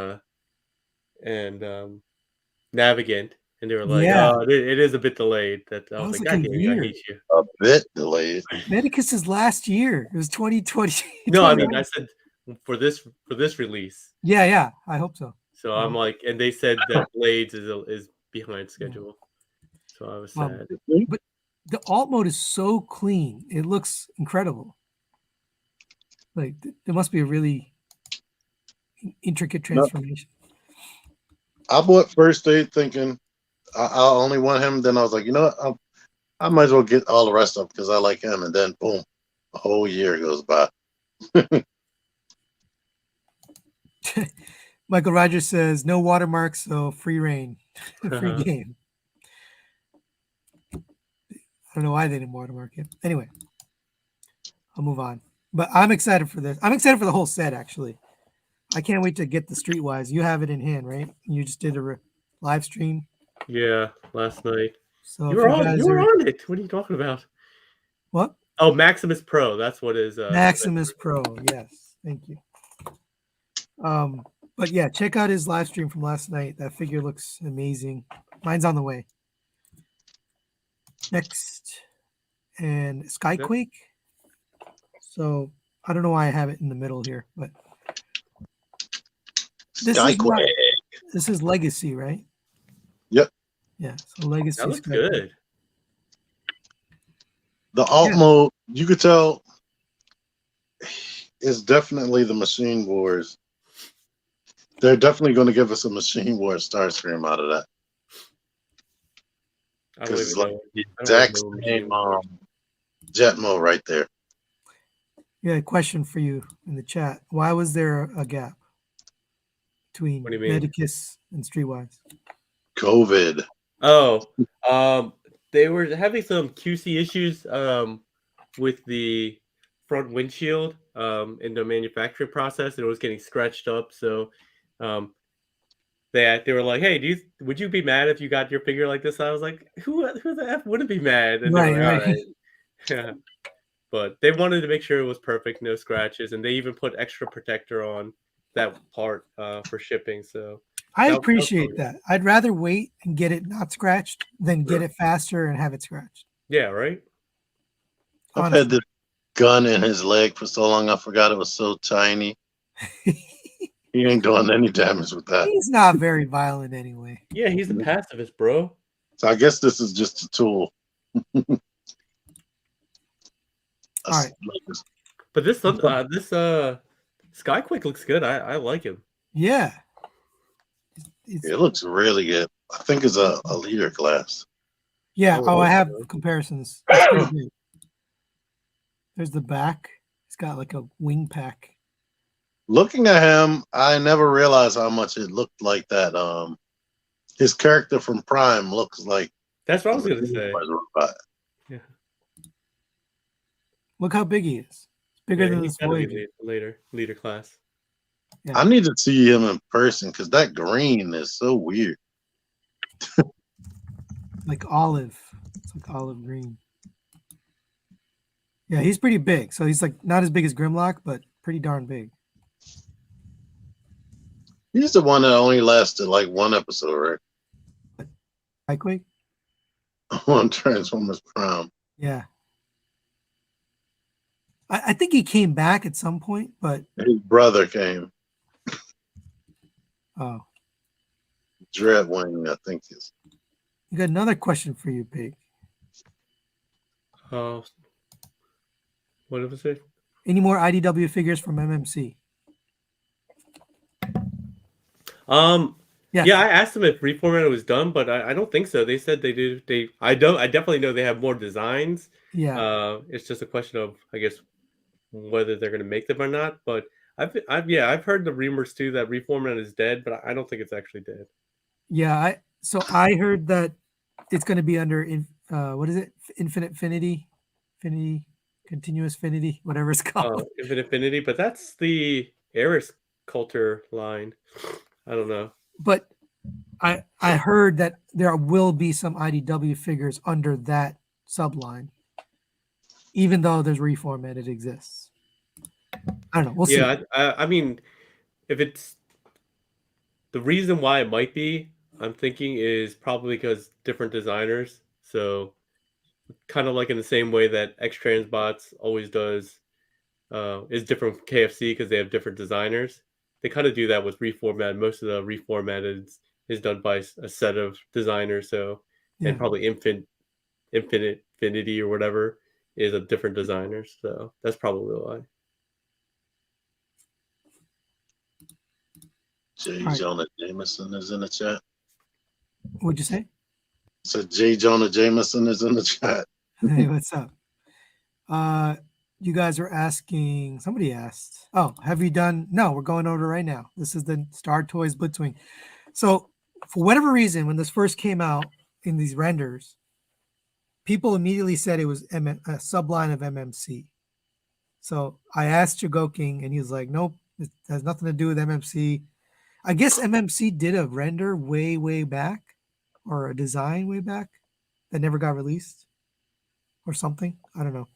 S3: Navigant. And they were like, oh, it is a bit delayed. That I was like, I hate you.
S1: A bit delayed.
S2: Medicus is last year. It was 2020.
S3: No, I mean I said for this release.
S2: Yeah, I hope so.
S3: So I'm like, and they said that Blades is behind schedule. So I was sad.
S2: But the alt mode is so clean. It looks incredible. Like there must be a really intricate transformation.
S1: I bought First Aid thinking I only want him. Then I was like, you know what? I might as well get all the rest of because I like him. And then boom, a whole year goes by.
S2: Michael Rogers says no watermarks, so free reign, free game. I don't know why they didn't watermark it. Anyway, I'll move on. But I'm excited for this. I'm excited for the whole set, actually. I can't wait to get the Streetwise. You have it in hand, right? You just did a live stream.
S3: Yeah, last night.
S2: So
S3: you were on it. What are you talking about?
S2: What?
S3: Oh, Maximus Pro. That's what is.
S2: Maximus Pro. Yes. Thank you. But yeah, check out his live stream from last night. That figure looks amazing. Mine's on the way. Next, and Skyquake. So I don't know why I have it in the middle here, but this is Legacy, right?
S1: Yep.
S2: Yeah. So Legacy.
S3: That looks good.
S1: The alt mode, you could tell, is definitely the Machine Wars. They're definitely going to give us a Machine Wars Starscream out of that. Because it's like the exact same jet mode right there.
S2: Yeah, a question for you in the chat. Why was there a gap between
S3: What do you mean?
S2: Medicus and Streetwise?
S1: COVID.
S3: Oh, they were having some QC issues with the front windshield in the manufacturing process, and it was getting scratched up. So um, they were like, "Hey, would you be mad if you got your figure like this?" I was like, "Who the f wouldn't be mad?" And they were
S2: Right,
S3: like, "All
S2: right.
S3: right." Yeah. But they wanted to make sure it was perfect, no scratches, and they even put extra protector on that part for shipping. So
S2: I
S3: that was
S2: appreciate
S3: probably
S2: that. I'd rather wait and get it not scratched than get
S1: Sure.
S2: it faster and have it scratched.
S3: yeah, right.
S1: I've had
S2: Honestly.
S1: this gun in his leg for so long. I forgot it was so tiny. He ain't doing any damage with that.
S2: He's not very violent anyway.
S3: Yeah, he's a pacifist, bro.
S1: So I guess this is just a tool.
S2: All right.
S3: But this Skyquake looks good. I like him.
S2: Yeah. It's,
S1: It looks really good. I think it's a leader class.
S2: yeah.
S3: Oh,
S2: Oh, I have
S3: okay.
S2: comparisons. It's pretty big. There's the back. It's got like a wing pack.
S1: Looking at him, I never realized how much it looked like that. His character from Prime looks like
S3: That's what I
S1: a
S3: was gonna say.
S1: robot.
S3: Yeah,
S2: Look how big he is. It's bigger
S3: yeah,
S2: than
S3: he's
S2: this
S3: gotta be
S2: Voyager.
S3: leader class.
S2: Yeah.
S1: I need to see him in person because that green is so weird.
S2: Like olive. It's like olive green. Yeah, he's pretty big. So he's like not as big as Grimlock, but pretty darn big.
S1: He's the one that only lasted like one episode, right?
S2: Skyquake?
S1: On Transformers Prime.
S2: Yeah. I think he came back at some point, but
S1: His brother came.
S2: oh.
S1: Dreadwing, I think is.
S2: We got another question for you, Pig.
S3: What was it?
S2: Any more IDW figures from MMC?
S3: Yeah, I asked them if reformatting was done, but I don't think so. They said they did. I definitely know they have more designs.
S2: Yeah.
S3: It's just a question of, I guess, whether they're going to make them or not. But I've heard the rumors too that reformat is dead, but I don't think it's actually dead.
S2: Yeah, I heard that it's going to be under what is it? Infinity, continuous finity, whatever it's called.
S3: Infinite Infinity, but that's the Eris Coulter line. I don't know.
S2: But I heard that there will be some IDW figures under that subline, even though there's reformatted exists. I don't know. We'll see.
S3: I mean, if it's the reason why it might be, I'm thinking is probably because different designers. So kind of like in the same way that X Transbots always does is different from KFC because they have different designers. They kind of do that with reformat. Most of the reformatted is done by a set of designers. So and probably Infinite Infinity or whatever is a different designer. So that's probably why.
S1: J. Jonah Jameson is in the chat.
S2: What'd you say?
S1: So J. Jonah Jameson is in the chat.
S2: Hey, what's up? You guys are asking, somebody asked, oh, have you done? No, we're going over right now. This is the Star Toys Blitzwing. So for whatever reason, when this first came out in these renders, people immediately said it was a subline of MMC. So I asked Chigoking and he was like, nope, it has nothing to do with MMC. I guess MMC did a render way back or a design way back that never got released or something. I don't know.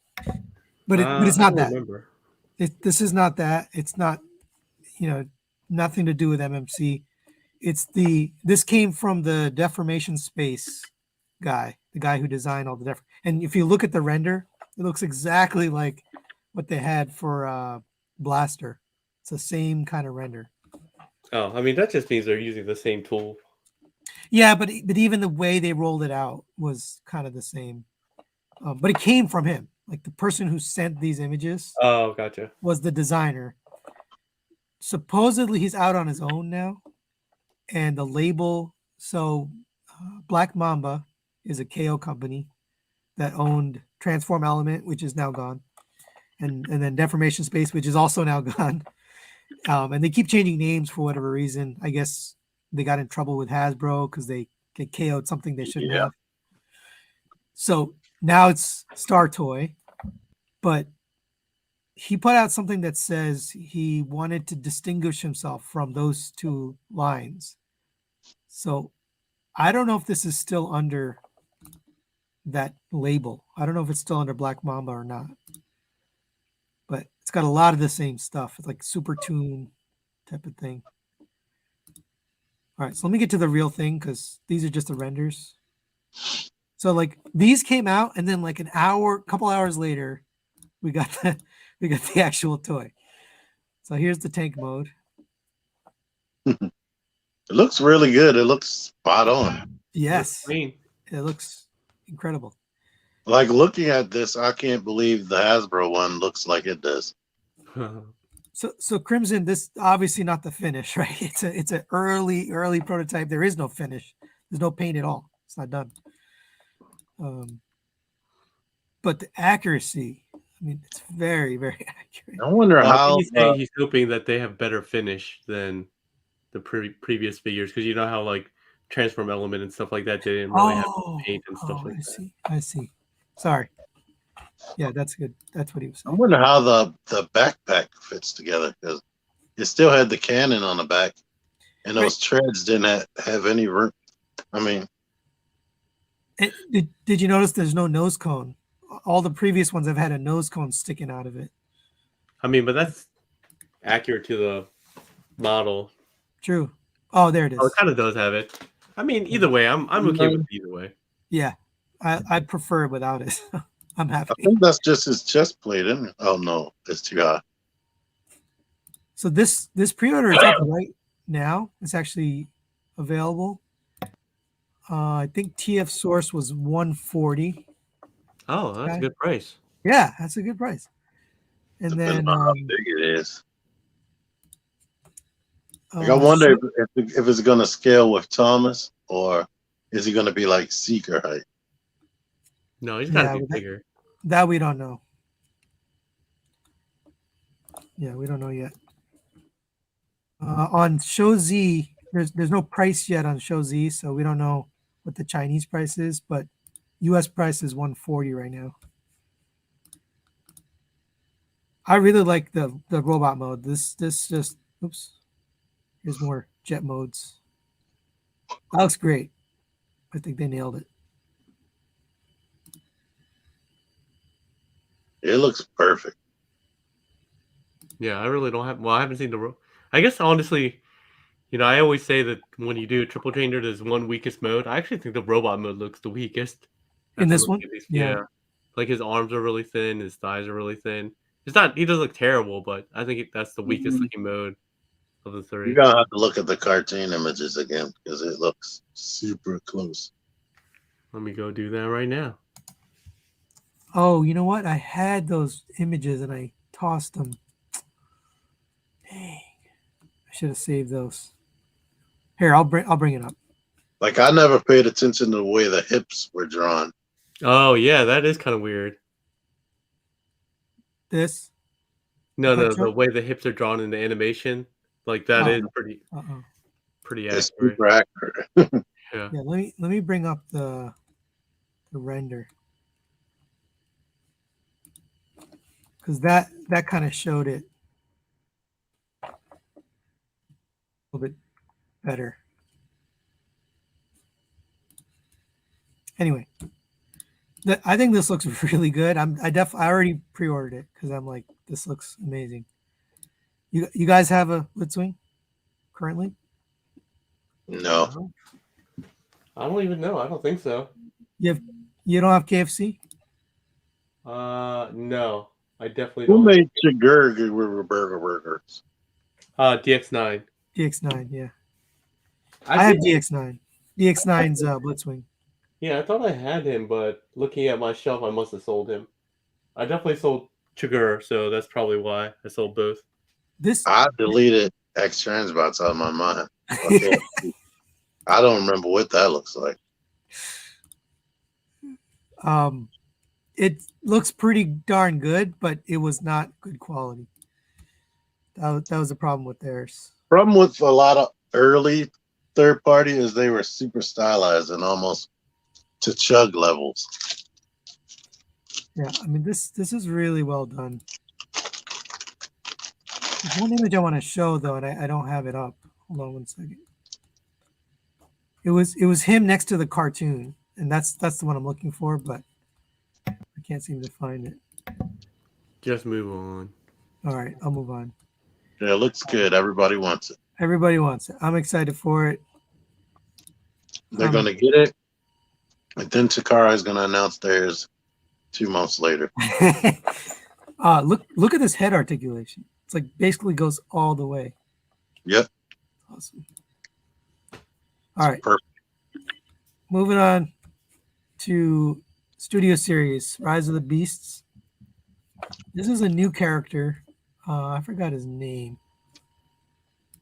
S2: But it's not that. This is not that. It's not, nothing to do with MMC. This came from the Deformation Space guy, the guy who designed all the And if you look at the render, it looks exactly like what they had for Blaster. It's the same kind of render.
S3: Oh, I mean, that just means they're using the same tool.
S2: Yeah, but even the way they rolled it out was kind of the same. But it came from him. Like the person who sent these images.
S3: Oh, gotcha.
S2: Was the designer. Supposedly he's out on his own now. And the label, so Black Mamba is a KO company that owned Transform Element, which is now gone. and then Deformation Space, which is also now gone. And they keep changing names for whatever reason. I guess they got in trouble with Hasbro because they KO'd something they shouldn't have. So now it's Star Toy, but he put out something that says he wanted to distinguish himself from those two lines. So I don't know if this is still under that label. I don't know if it's still under Black Mamba or not. But it's got a lot of the same stuff. It's like Super Tune type of thing. All right, so let me get to the real thing because these are just the renders. So like these came out, and then like couple hours later, we got the actual toy. So here's the tank mode.
S1: It looks really good. It looks spot on.
S2: Yes, it looks incredible.
S1: Like looking at this, I can't believe the Hasbro one looks like it does.
S2: So Crimson, this obviously not the finish, right? It's an early prototype. There is no finish. There's no paint at all. It's not done. But the accuracy, I mean, it's very, very accurate.
S1: I wonder how
S3: he's hoping that they have better finish than the previous figures, because you know how like Transform Element and stuff like that, they didn't really have paint and stuff like that.
S2: I see. Sorry. Yeah, that's good. That's what he was saying.
S1: I wonder how the backpack fits together, because it still had the cannon on the back, and those treads didn't have any room. I mean,
S2: did you notice there's no nose cone? All the previous ones have had a nose cone sticking out of it.
S3: I mean, but that's accurate to the model.
S2: True. Oh, there it is.
S3: Oh, it kind of does have it. I mean, either way, I'm okay with either way.
S2: Yeah, I prefer it without it. I'm happy.
S1: I think that's just his chest plate, isn't it? Oh no, it's too high.
S2: So this pre-order is up right now. It's actually available. I think TF Source was $140.
S3: Oh, that's a good price.
S2: Yeah, that's a good price. And then
S1: how big it is. Like I wonder if it's going to scale with Thomas, or is he going to be like Seeker height?
S3: No, he's got to be bigger.
S2: That we don't know. Yeah, we don't know yet. On Show Z, there's no price yet on Show Z, so we don't know what the Chinese price is, but US price is $140 right now. I really like the robot mode. This just oops. Here's more jet modes. That looks great. I think they nailed it.
S1: It looks perfect.
S3: Yeah, I really don't have. Well, I haven't seen the. I guess honestly, you know, I always say that when you do a triple changer, there's one weakest mode. I actually think the robot mode looks the weakest.
S2: In this one,
S3: yeah, like his arms are really thin, his thighs are really thin. It's not. He doesn't look terrible, but I think that's the weakest looking mode of the three.
S1: You're gonna have to look at the cartoon images again because it looks super close.
S3: Let me go do that right now.
S2: Oh, you know what? I had those images and I tossed them. Dang, I should have saved those. Here, I'll bring it up.
S1: Like I never paid attention to the way the hips were drawn.
S3: Oh yeah, that is kind of weird.
S2: This?
S3: No, the way the hips are drawn in the animation, like that is pretty accurate.
S1: It's super accurate.
S2: Yeah. Let me bring up the render, because that kind of showed it a little bit better. Anyway, I think this looks really good. I already pre-ordered it because I'm like, this looks amazing. You guys have a Blitzwing currently?
S1: No.
S3: I don't even know. I don't think so.
S2: You don't have KFC?
S3: No. I definitely
S1: don't. Who made
S3: Burgers? DX9.
S2: DX9, yeah. I have DX9. DX9's Blitzwing.
S3: Yeah, I thought I had him, but looking at my shelf, I must have sold him. I definitely sold Chigurh, so that's probably why I sold both.
S1: I deleted X Transbots out of my mind. I don't remember what that looks like.
S2: it looks pretty darn good, but it was not good quality. That was the problem with theirs.
S1: Problem with a lot of early third party is they were super stylized and almost to chug levels.
S2: Yeah, I mean this is really well done. There's one image I want to show though, and I don't have it up. Hold on one second. It was him next to the cartoon, and that's the one I'm looking for, but I can't seem to find it.
S3: Just move on.
S2: All right, I'll move on.
S1: Yeah, it looks good. Everybody wants it.
S2: Everybody wants it. I'm excited for it.
S1: They're gonna get it, and then Takara is gonna announce theirs 2 months later.
S2: Look at this head articulation. It's like basically goes all the way.
S1: Yep.
S2: Awesome. All right.
S1: Perfect.
S2: Moving on to Studio Series, Rise of the Beasts. This is a new character. I forgot his name.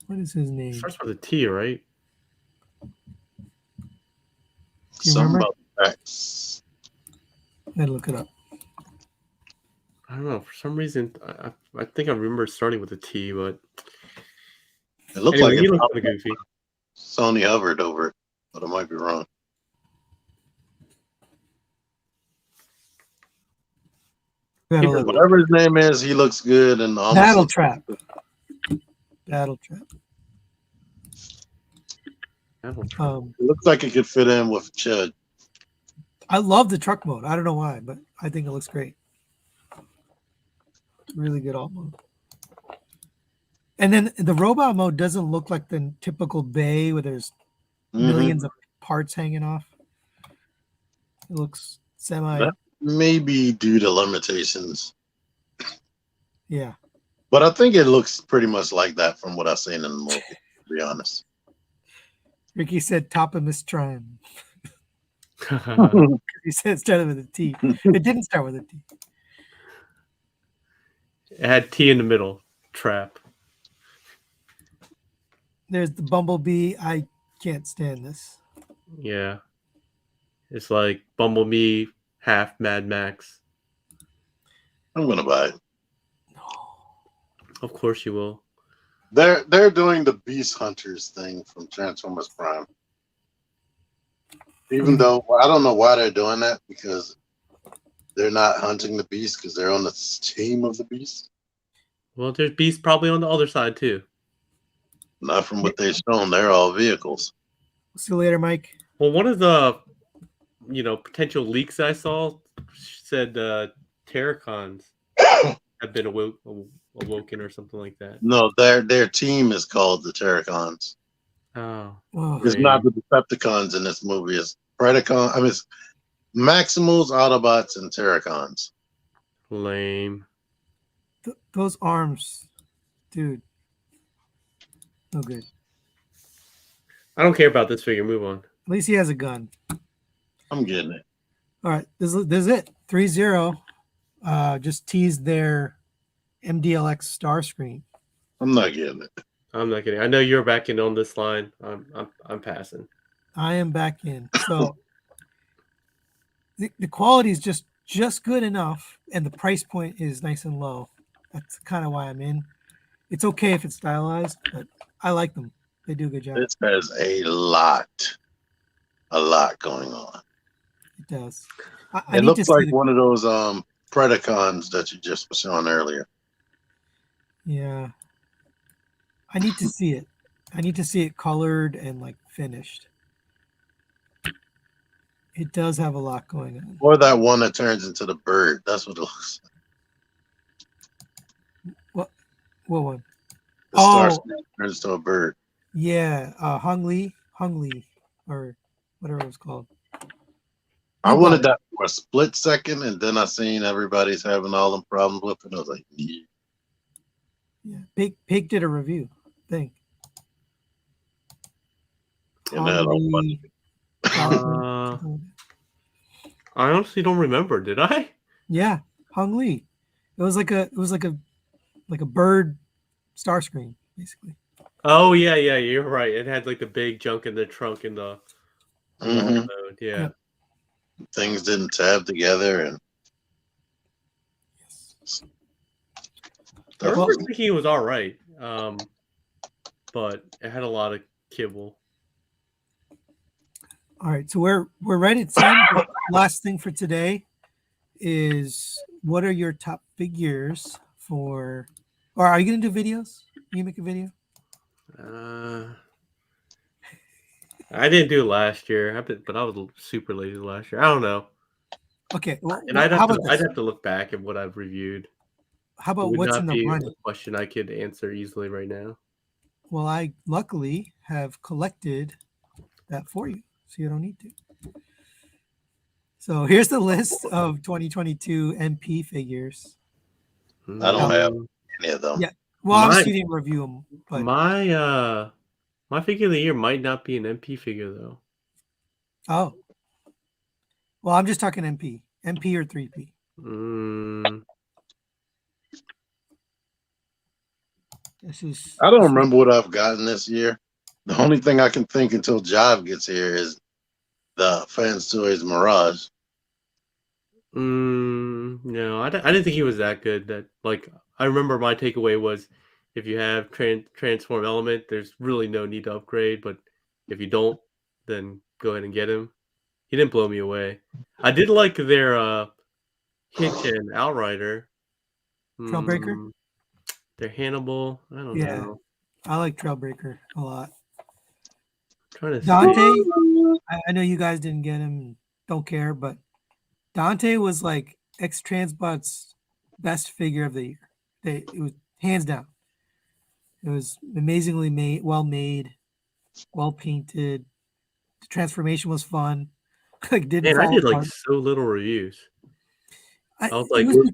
S2: What is his name?
S3: Starts with a T, right?
S2: You
S1: Something
S2: remember?
S1: about facts.
S2: I gotta look it up.
S3: I don't know. For some reason, I think I remember starting with a T, but
S1: It looks
S3: anyway,
S1: like
S3: he
S1: it's
S3: looks kind of goofy.
S1: Sony hovered over it, but I might be wrong.
S2: Gotta look.
S1: Whatever his name is, he looks good and almost
S2: Battle
S1: looks-
S2: Trap. Battle Trap.
S1: It looks like it could fit in with Chud.
S2: I love the truck mode. I don't know why, but I think it looks great. Really good alt mode. And then the robot mode doesn't look like the typical bay where there's millions of parts hanging off. It looks semi.
S1: That may be due to limitations,
S2: Yeah.
S1: but I think it looks pretty much like that from what I've seen in the movie, to be honest.
S2: Ricky said Topimus Trim. He said it started with a T. It didn't start with a T.
S3: It had T in the middle. Trap.
S2: There's the Bumblebee. I can't stand this.
S3: Yeah. It's like Bumblebee, half Mad Max.
S1: I'm gonna buy it.
S3: Of course you will.
S1: They're doing the Beast Hunters thing from Transformers Prime. Even though I don't know why they're doing that, because they're not hunting the beast because they're on the team of the beast.
S3: Well, there's Beast probably on the other side too.
S1: Not from what they've shown. They're all vehicles.
S2: See you later, Mike.
S3: Well, one of the potential leaks I saw said Terracons have been awoken or something like that.
S1: No, their team is called the Terracons.
S3: Oh,
S1: It's not the Decepticons in this movie. It's Predacon. I mean, it's Maximals, Autobots, and Terracons.
S3: lame.
S2: Those arms, dude. No good.
S3: I don't care about this figure. Move on.
S2: At least he has a gun.
S1: I'm getting it.
S2: All right, this is it. 3-0. Just teased their MDLX star screen.
S1: I'm not getting it.
S3: I'm not kidding. I know you're back in on this line. I'm passing.
S2: I am back in. So the quality is just good enough, and the price point is nice and low. That's kind of why I'm in. It's okay if it's stylized, but I like them. They do a good job.
S1: This has a lot going on.
S2: It does.
S1: It looks like one of those Predacons that you just were showing earlier.
S2: Yeah. I need to see it. I need to see it colored and like finished. It does have a lot going on.
S1: Or that one that turns into the bird. That's what it looks like.
S2: What one?
S1: The Star Snake turns to a bird.
S2: Yeah, Hung Lee, or whatever it was called.
S1: I wanted that for a split second, and then I seen everybody's having all them problems with it. I was like, yeah.
S2: Yeah, Pig did a review thing.
S3: I honestly don't remember. Did I?
S2: Yeah, Hung Lee. It was like a bird star screen, basically.
S3: Oh yeah, you're right. It had like the big junk in the trunk in the mode. Yeah.
S1: Things didn't tab together, and
S3: I remember
S1: Definitely.
S3: thinking it was all right, but it had a lot of kibble.
S2: All right, so we're right at 10. But last thing for today is what are your top figures for, or are you gonna do videos? You make a video?
S3: I didn't do it last year, but I was super lazy last year. I don't know,
S2: Okay, well,
S3: and I'd
S2: how
S3: have to
S2: about
S3: I'd
S2: this?
S3: have to look back at what I've reviewed.
S2: How
S3: It
S2: about
S3: would
S2: what's in
S3: not
S2: the
S3: be a
S2: running?
S3: question I could answer easily right now.
S2: Well, I luckily have collected that for you, so you don't need to. So here's the list of 2022 MP figures.
S1: I don't have
S3: Mm,
S1: any of them.
S2: Yeah, well,
S3: my
S2: obviously you didn't review them, but
S3: my figure of the year might not be an MP figure though.
S2: oh, well, I'm just talking MP or 3P.
S3: Mm,
S2: This is
S1: I don't remember what I've gotten this year. The only thing I can think until Jive gets here is the Fans Toys Mirage.
S3: no, I didn't think he was that good. That like I remember my takeaway was if you have transform element, there's really no need to upgrade. But if you don't, then go ahead and get him. He didn't blow me away. I did like their Hitch and Outrider.
S2: Trailbreaker.
S3: Mm, their Hannibal. I don't
S2: Yeah,
S3: know.
S2: I like Trailbreaker a lot.
S3: Trying to
S2: Dante,
S3: see.
S2: I know you guys didn't get him, don't care, but Dante was like X Transbot's best figure of the year. It was hands down. It was amazingly made, well painted. The transformation was fun. Like didn't
S3: Man, I
S2: fall
S3: did like
S2: apart.
S3: so little reviews. I was
S2: It
S3: like,
S2: was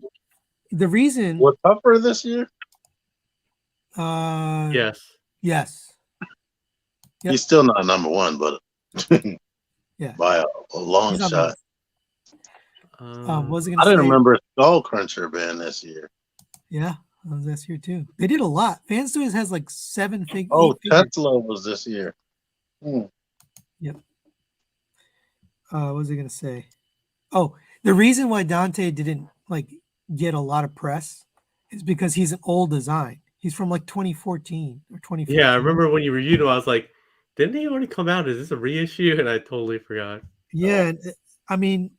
S2: the reason.
S1: What tougher this year?
S3: yes.
S2: Yes. Yep.
S1: He's still not number one, but
S2: Yeah.
S1: by a long
S2: He's on the
S1: shot.
S2: list. What was I
S1: I
S2: gonna
S1: didn't
S2: say?
S1: remember Skull Cruncher being this year.
S2: Yeah, that was this year too. They did a lot. Fans Toys has like 8 figures.
S1: Tesla was this year.
S2: Yep. What was I gonna say? Oh, the reason why Dante didn't like get a lot of press is because he's an old design. He's from like 2014 or 2015.
S3: Yeah, I remember when you reviewed him, I was like, didn't he already come out? Is this a reissue? And I totally forgot.
S2: Yeah, and, I mean,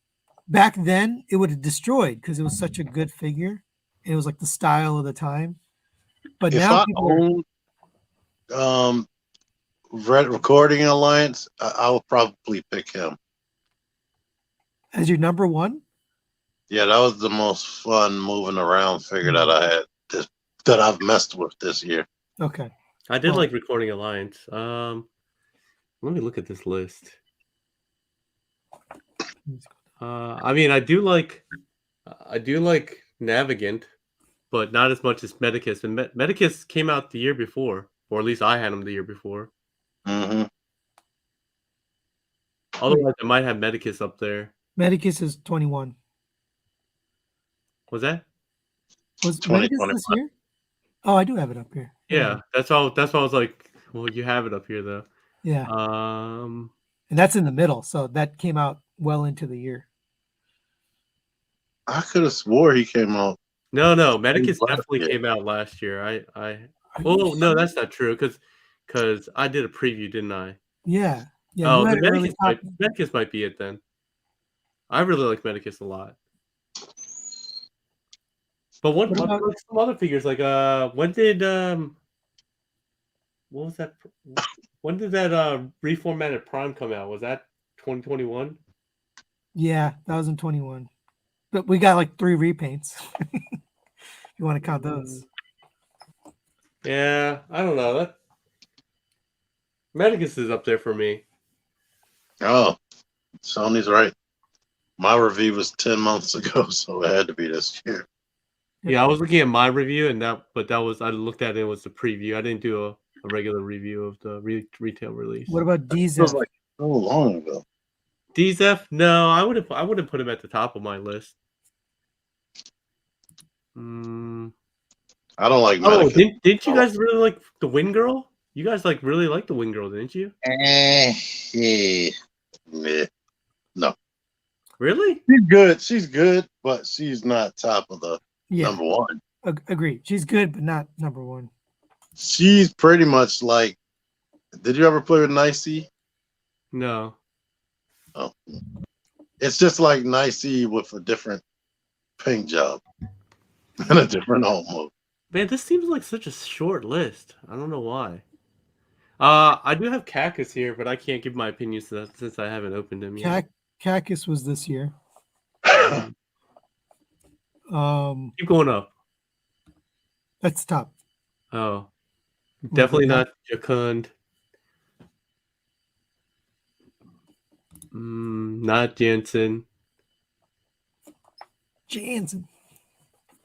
S2: back then it would have destroyed because it was such a good figure. It was like the style of the time. But
S1: If
S2: now
S1: I
S2: people
S1: owned Red Recording Alliance, I would probably pick him.
S2: as your number one.
S1: Yeah, that was the most fun moving around figure that I had that I've messed with this year.
S2: Okay.
S3: I did
S2: Well-
S3: like Recording Alliance. Let me look at this list. I mean, I do like Navigant, but not as much as Medicus. And Medicus came out the year before, or at least I had him the year before.
S1: Mm-hmm.
S3: Otherwise, I might have Medicus up there.
S2: Medicus is 21.
S3: Was that?
S2: Was Medicus this year? Oh, I do have it up here.
S3: Yeah, that's all. That's why I was like, well, you have it up here though.
S2: Yeah.
S3: Um,
S2: And that's in the middle, so that came out well into the year.
S1: I could have swore he came out.
S3: no, Medicus
S1: last
S3: definitely
S1: year.
S3: came out last year.
S2: Are
S3: Oh
S2: you
S3: no,
S2: sure?
S3: that's not true because I did a preview, didn't I?
S2: Yeah. Yeah.
S3: Oh,
S2: You
S3: the
S2: had an early copy.
S3: Medicus might be it then. I really like Medicus a lot. But what
S2: about-
S3: like some other figures like when did what was that? When did that reformatted Prime come out? Was that 2021?
S2: Yeah, that was in 21. But we got like 3 repaints. If you want to count those.
S3: Yeah, I don't know. That Medicus is up there for me.
S2: Mm-hmm.
S1: Oh, Sony's right. My review was 10 months ago, so it had to be this year.
S3: Yeah, I was looking at my review, and I looked at it was the preview. I didn't do a regular review of the retail release.
S2: What about
S1: It was
S2: DZ?
S1: like so long ago.
S3: DZF? No, I wouldn't put him at the top of my list.
S1: I don't like
S3: Oh,
S1: Medicus.
S3: didn't you guys really like the Wind Girl? You guys like really like the Wind Girl, didn't you?
S1: Yeah. No.
S3: Really?
S1: She's good. She's good, but she's not top of the.
S2: Yeah,
S1: number one.
S2: agree. She's good, but not number one.
S1: She's pretty much like. Did you ever play with Nicey?
S3: No.
S1: Oh, it's just like Nicey with a different paint job and a different home mode.
S3: Man, this seems like such a short list. I don't know why. I do have Cactus here, but I can't give my opinion since I haven't opened him yet.
S2: Cactus was this year.
S3: Keep going up.
S2: That's top.
S3: Oh, definitely not Jacund. Not Jansen.
S2: Jansen.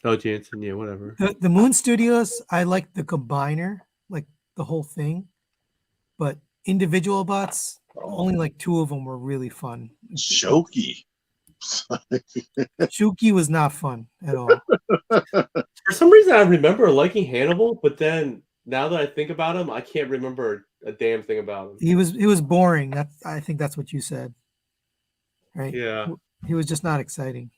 S3: Oh, Jansen. Yeah, whatever.
S2: The Moon Studios, I like the combiner, like the whole thing, but individual bots, only like 2 of them were really fun.
S1: Shoki.
S2: Shuki was not fun at all.
S3: For some reason, I remember liking Hannibal, but then now that I think about him, I can't remember a damn thing about him.
S2: He was boring. I think that's what you said, right?
S3: Yeah.
S2: He was just not exciting.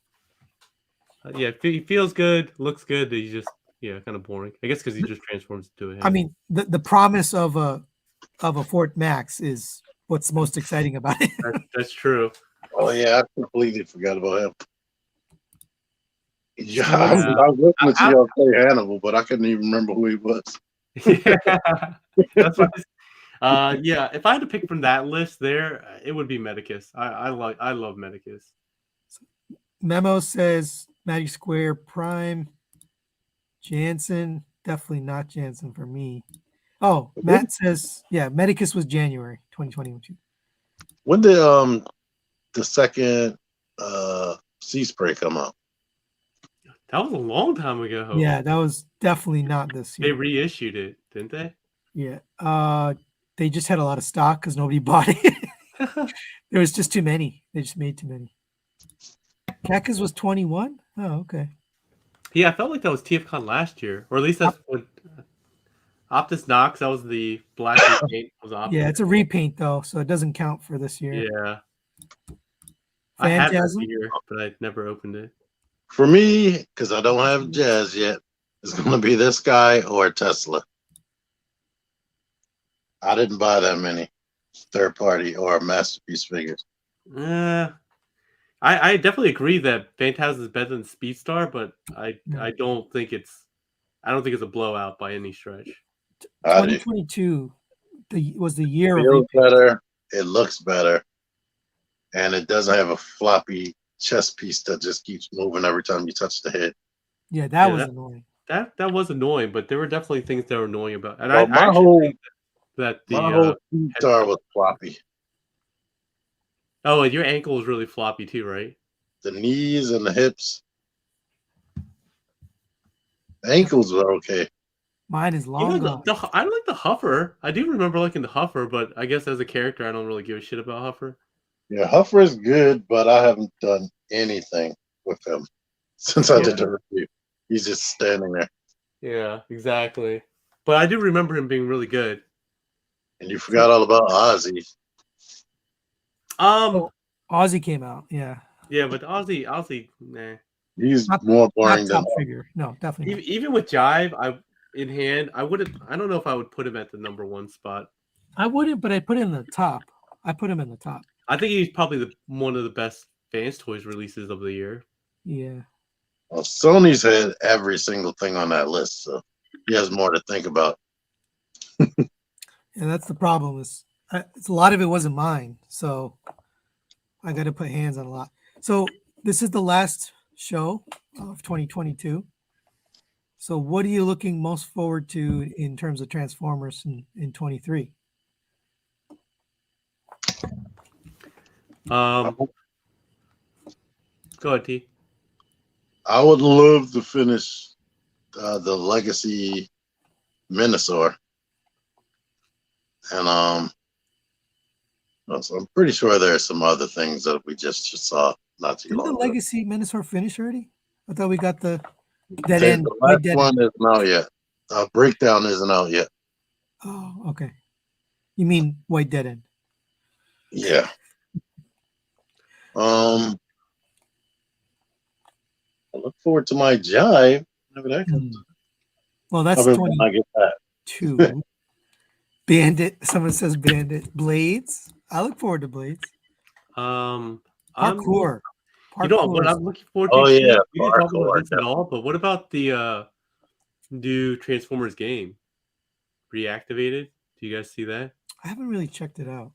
S3: Yeah, he feels good, looks good. He's just kind of boring. I guess because he just transforms into a Hannibal.
S2: I mean, the promise of a Fort Max is what's most exciting about it.
S3: That's true.
S1: Oh yeah, I completely forgot about him. Yeah,
S3: Yeah.
S1: I was looking at you all play Hannibal, but I couldn't even remember who he was.
S3: Yeah, that's what. Yeah, if I had to pick from that list, there it would be Medicus. I love Medicus.
S2: Memo says Magic Square Prime. Jansen, definitely not Jansen for me. Oh, Matt says, yeah, Medicus was January 2022.
S1: When did the second Sea Spray come out?
S3: That was a long time ago.
S2: Yeah, that was definitely not this year.
S3: They reissued it, didn't they?
S2: Yeah. They just had a lot of stock because nobody bought it. There was just too many. They just made too many. Cactus was 21? Oh, okay.
S3: Yeah, I felt like that was TFCon last year, or at least that's what Optus Nox. That was the black repaint. Was Optus.
S2: Yeah, it's a repaint though, so it doesn't count for this year.
S3: Yeah, I had it here, but I never opened it.
S1: For me, because I don't have Jazz yet, it's going to be this guy or Tesla. I didn't buy that many third party or masterpiece figures.
S3: I definitely agree that Phantasm is better than Speedstar, but I don't think it's a blowout by any stretch.
S2: 2022 was the year
S1: it feels better. It looks better, and it doesn't have a floppy chest piece that just keeps moving every time you touch the head.
S2: Yeah, that was annoying.
S3: That was annoying, but there were definitely things that were annoying about. And
S1: well,
S3: I actually think that the
S1: whole Speedstar was floppy.
S3: Oh, and your ankle is really floppy too, right?
S1: The knees and the hips. The ankles were okay.
S2: Mine is long.
S3: I like the Huffer. I do remember liking the Huffer, but I guess as a character, I don't really give a shit about Huffer.
S1: Yeah, Huffer is good, but I haven't done anything with him since I did the review. He's just standing there.
S3: Yeah, exactly. But I do remember him being really good.
S1: And you forgot all about Ozzy.
S2: Ozzy came out, yeah.
S3: Yeah, but Ozzy, nah.
S1: He's more boring than
S2: figure. No, definitely.
S3: Even with Jive, I don't know if I would put him at the number 1 spot.
S2: I wouldn't, but I put him in the top. I put him in the top.
S3: I think he's probably one of the best Fans Toys releases of the year.
S2: Yeah.
S1: Well, Sony's had every single thing on that list, so he has more to think about.
S2: And that's the problem. Is a lot of it wasn't mine, so I got to put hands on a lot. So this is the last show of 2022. So what are you looking most forward to in terms of Transformers in 23?
S3: Go ahead, T.
S1: I would love to finish the Legacy Minosaur. And so I'm pretty sure there are some other things that we just saw not too long ago.
S2: Did the Legacy Minosaur finish already? I thought we got the Dead End.
S1: The last one isn't out yet. Breakdown isn't out yet.
S2: Oh, okay. You mean White Dead End?
S1: Yeah. look forward to my jive. Whenever that comes.
S2: Well, that's
S1: I mean, when I get that.
S2: 22. Bandit. Someone says Bandit. Blades. I look forward to Blades.
S3: I'm
S2: Parkour.
S3: You know what
S2: Parkour.
S3: I'm looking forward to?
S1: Oh yeah,
S3: we didn't talk about
S1: parkour,
S3: this at all. But what about the new Transformers game reactivated? Do you guys see that?
S2: I haven't really checked it out.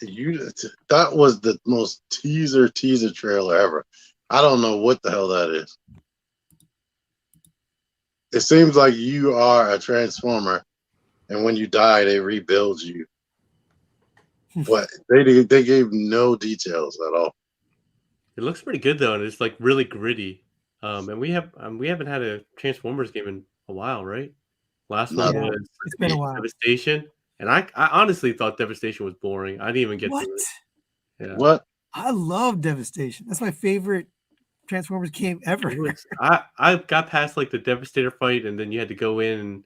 S1: That was the most teaser trailer ever. I don't know what the hell that is. It seems like you are a Transformer, and when you die, they rebuild you. But they gave no details at all.
S3: It looks pretty good though, and it's like really gritty. And we haven't had a Transformers game in a while, right? Last one
S1: Yeah,
S3: was
S2: it's been a while.
S3: Devastation, and I honestly thought Devastation was boring. I didn't even get
S2: what?
S3: to it. Yeah.
S1: What?
S2: I love Devastation. That's my favorite Transformers game ever.
S3: I got past like the Devastator fight, and then you had to go in and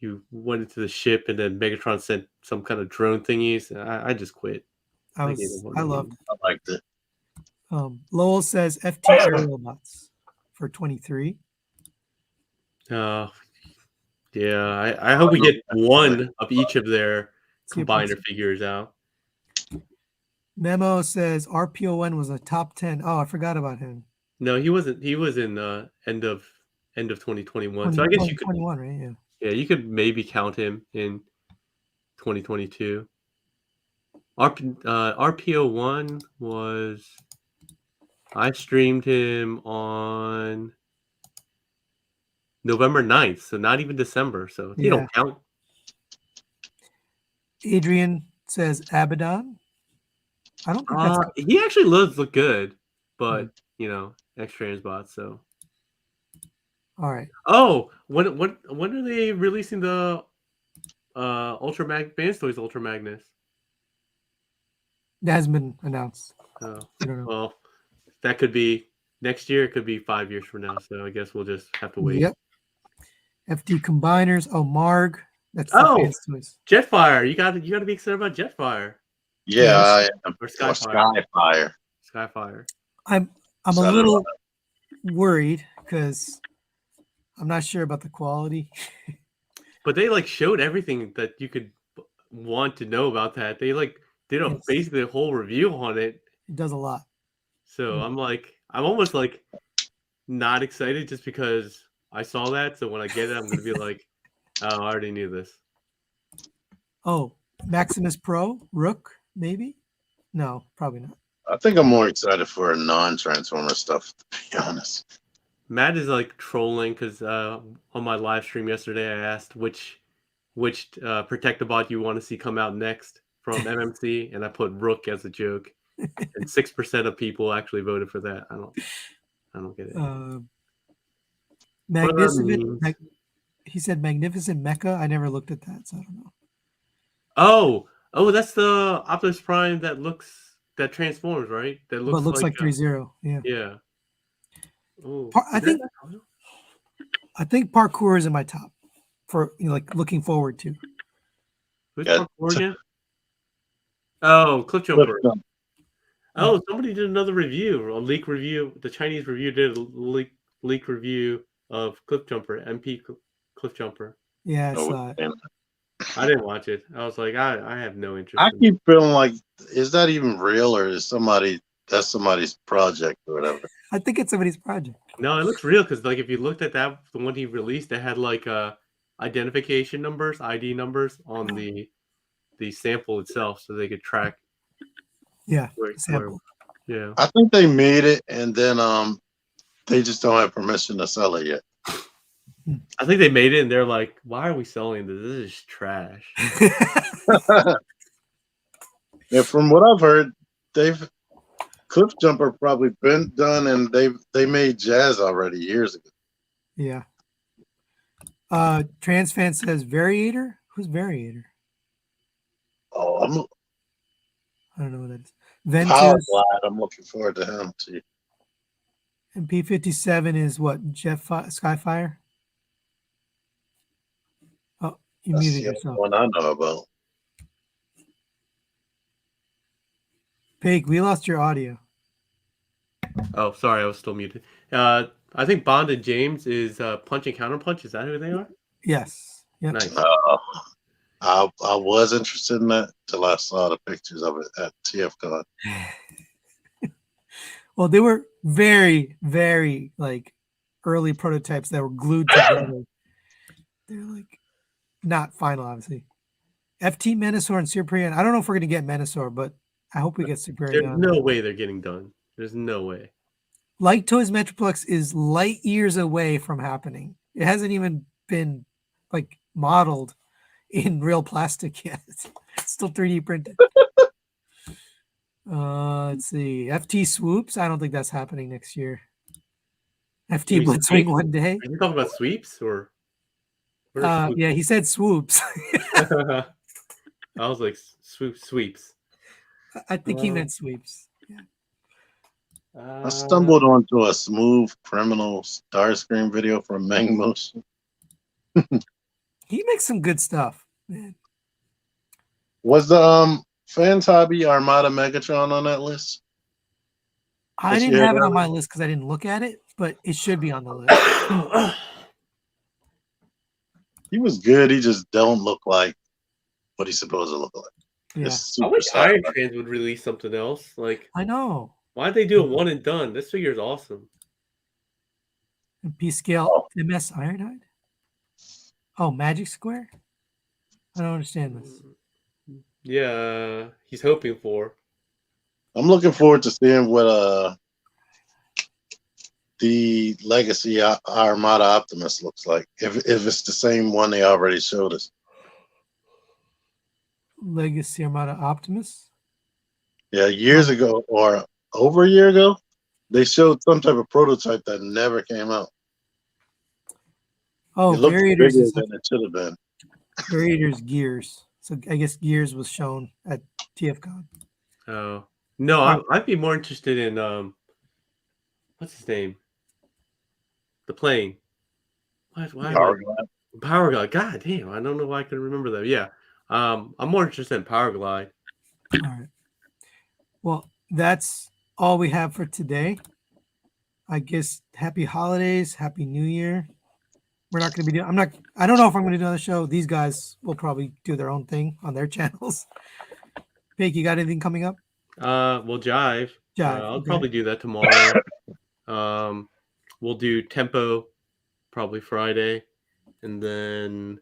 S3: you went into the ship, and then Megatron sent some kind of drone thingies. And I just quit.
S2: I loved it.
S1: I liked it.
S2: Lowell says FT Aerobots for 23.
S3: Yeah, I hope we get one of each of their combiner figures out.
S2: Memo says RPO1 was a top 10. Oh, I forgot about him.
S3: No, he wasn't. He was in end of 2021. So I guess you could
S2: 21, right? Yeah.
S3: Yeah, you could maybe count him in 2022. RPO1 was I streamed him on November 9th, so not even December. So he don't count.
S2: Adrian says Abaddon. I don't think that's
S3: he actually look good, but ex transbots. So
S2: all right.
S3: Oh, when are they releasing the Ultra Band Toys Ultra Magnus?
S2: That hasn't been announced.
S3: Oh,
S2: I don't know.
S3: Well, that could be next year. It could be 5 years from now. So I guess we'll just have to wait.
S2: Yep. FD Combiners. Oh, Marg. That's
S3: Toys. Jetfire. You got to be excited about Jetfire.
S1: Yeah, I am.
S3: Or Skyfire. Skyfire.
S2: I'm a little worried because I'm not sure about the quality.
S3: But they like everything that you could want to know about that. They did basically a whole review on it.
S2: It does a lot.
S3: So I'm almost like not excited just because I saw that. So when I get it, I'm gonna be like, oh, I already knew this.
S2: Oh, Maximus Pro, Rook, maybe? No, probably not.
S1: I think I'm more excited for non-Transformer stuff, to be honest.
S3: Matt is like trolling because on my live stream yesterday, I asked which Protectabot you want to see come out next from MMC, and I put Rook as a joke, and 6% of people actually voted for that. I don't get it.
S2: Magnificent. He said Magnificent Mecha. I never looked at that, so I don't know.
S3: Oh, that's the Optimus Prime that transforms, right? That
S2: looks like 3-0. Yeah.
S3: Yeah. Oh,
S2: I think parkour is in my top for looking forward to.
S3: Who's parkour again? Oh, Cliff Jumper. Oh, somebody did another review, a leak review. The Chinese review did a leak review of Cliff Jumper, MP Cliff Jumper.
S2: Yeah, I saw it.
S3: I didn't watch it. I was like, I have no interest.
S1: I keep feeling like, is that even real, or is that's somebody's project or whatever?
S2: I think it's somebody's project.
S3: No, it looks real because if you looked at that, the one he released, it had identification numbers, ID numbers on the sample itself, so they could track.
S2: Yeah, sample.
S3: Yeah.
S1: I think they made it, and then they just don't have permission to sell it yet.
S3: I think they made it, and they're like, "Why are we selling this? This is trash."
S1: Yeah, from what I've heard, Cliff Jumper probably been done, and they made Jazz already years ago.
S2: Yeah. Transfan says Variator. Who's Variator?
S1: Oh,
S2: I don't know what that is. Ventus.
S1: I'm looking forward to him too.
S2: And P57 is what? Skyfire. Oh, you
S1: That's
S2: muted
S1: the
S2: yourself.
S1: one I know about.
S2: Paik, we lost your audio.
S3: Oh, sorry, I was still muted. I think Bond and James is Punch and Counterpunch. Is that who they are?
S2: Yes. Yep.
S3: Nice.
S1: I was interested in that till I saw the pictures of it at TFCon.
S2: Well, they were very, very like early prototypes that were glued together. They're like not final, obviously. FT Menasor and Superion. I don't know if we're gonna get Menasor, but I hope we get Superion.
S3: There's no way they're getting done. There's no way.
S2: Light Toys Metroplex is light years away from happening. It hasn't even been like modeled in real plastic yet. It's still 3D printed. Let's see. FT Swoops. I don't think that's happening next year. FT Blitzwing one day.
S3: Are you talking about sweeps or?
S2: Yeah, he said swoops.
S3: I was like sweeps.
S2: I think he meant sweeps.
S1: I stumbled onto a Smooth Criminal Starscream video from Mang Motion.
S2: He makes some good stuff, man.
S1: Was the Fans Hobby Armada Megatron on that list?
S2: I didn't have it on my list because I didn't look at it, but it should be on the list.
S1: He was good. He just don't look like what he's supposed to look like.
S2: Yeah.
S3: I wish Iron Trans would release something else. Like,
S2: I know.
S3: Why'd they do it one and done? This figure is awesome.
S2: P scale MS Ironhide. Oh, Magic Square. I don't understand this.
S3: Yeah, he's hoping for.
S1: I'm looking forward to seeing what the Legacy Armada Optimus looks like. If it's the same one they already showed us.
S2: Legacy Armada Optimus?
S1: Yeah, years ago or over a year ago, they showed some type of prototype that never came out.
S2: Oh,
S1: it looked bigger
S2: Variators
S1: than it should have been.
S2: Variators Gears. So I guess Gears was shown at TFCon.
S3: Oh no, I'd be more interested in what's his name? The plane. Power Glide. God damn, I don't know why I can remember that. Yeah. I'm more interested in Power Glide.
S2: All right. Well, that's all we have for today. I guess happy holidays, happy new year. We're not going to be doing, I don't know if I'm going to do another show. These guys will probably do their own thing on their channels. Paik, you got anything coming up?
S3: Well, Jive. I'll probably do that tomorrow. We'll do Tempo probably Friday. And then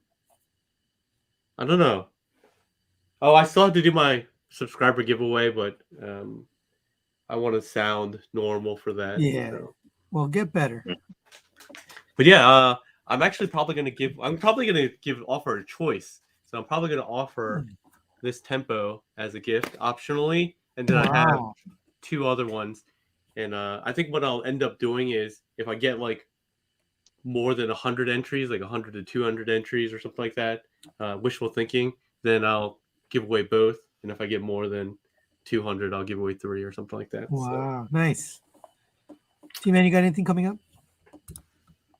S3: I don't know. Oh, I still have to do my subscriber giveaway, but I want to sound normal for that.
S2: Yeah. So. Well, get better.
S3: But yeah, I'm actually probably going to offer a choice. So I'm probably going to offer this Tempo as a gift optionally. And then I have 2 other ones. And I think what I'll end up doing is if I get like more than 100 entries, like 100 to 200 entries or something like that, wishful thinking, then I'll give away both. And if I get more than 200, I'll give away 3 or something like that.
S2: Wow, nice. T-Man, you got anything coming up?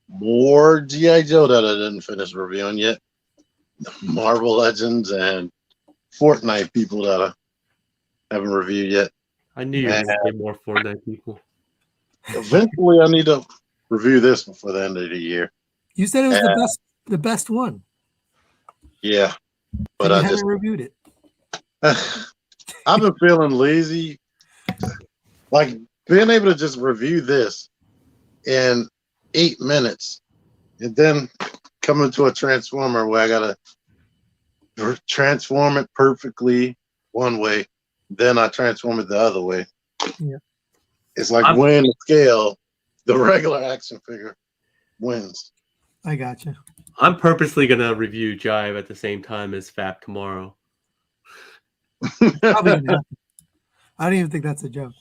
S1: More G.I. Joe that I didn't finish reviewing yet. Marvel Legends and Fortnite people that I haven't reviewed yet.
S3: I knew you were going to get more Fortnite people.
S1: Eventually, I need to review this before the end of the year.
S2: You said it was the best one.
S1: Yeah, but I
S2: haven't reviewed it.
S1: I've been feeling lazy. Like being able to just review this in 8 minutes and then come into a Transformer where I gotta transform it perfectly one way, then I transform it the other way.
S2: Yeah.
S1: It's like weighing the scale, the regular action figure wins.
S2: I gotcha.
S3: I'm purposely gonna review Jive at the same time as FAP tomorrow.
S2: Probably gonna happen. I don't even think that's a joke.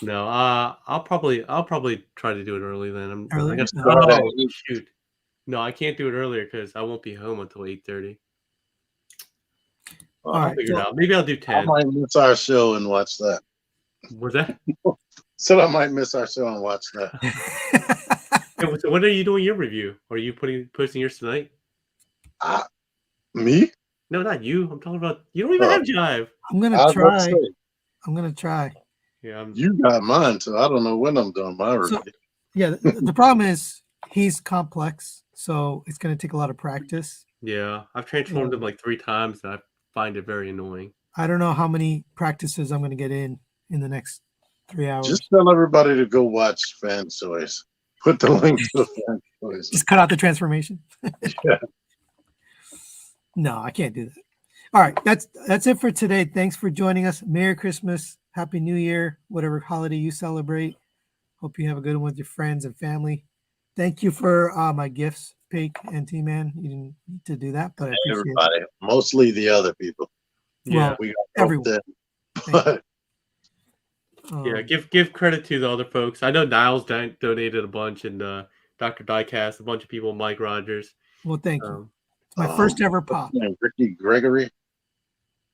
S3: No, I'll probably try to do it early then. Shoot. No, I can't do it earlier because I won't be home until 8:30. I'll figure it out. Maybe I'll do 10.
S1: I might miss our show and watch that.
S3: What's that?
S1: So I might miss our show and watch that.
S3: So when are you doing your review? Are you posting yours tonight?
S1: Me?
S3: No, not you. I'm talking about you don't even have Jive.
S2: I'm gonna try. I'm gonna try.
S3: Yeah,
S1: You got mine, so I don't know when I'm doing my
S2: So,
S1: review.
S2: yeah, the problem is he's complex, so it's going to take a lot of practice.
S3: yeah. I've transformed him like 3 times, and I find it very annoying.
S2: I don't know how many practices I'm going to get in the next 3 hours.
S1: Just tell everybody to go watch Fan Toys. Put the link to Fan Toys.
S2: Just cut out the transformation.
S1: Yeah.
S2: No, I can't do that. All right, that's it for today. Thanks for joining us. Merry Christmas, Happy New Year, whatever holiday you celebrate. Hope you have a good one with your friends and family. Thank you for my gifts, Paik and TMan. You didn't need to do that, but I appreciate
S1: Everybody, mostly the other people.
S3: Yeah,
S2: Well,
S1: We got
S2: everyone.
S1: roped in,
S2: Thank
S1: but
S3: yeah.
S2: it.
S3: Give credit to the other folks. I know Niles donated a bunch, and Dr. Diecast, a bunch of people, Mike Rogers.
S2: Well, thank you. It's my first ever pop.
S1: Ricky Gregory.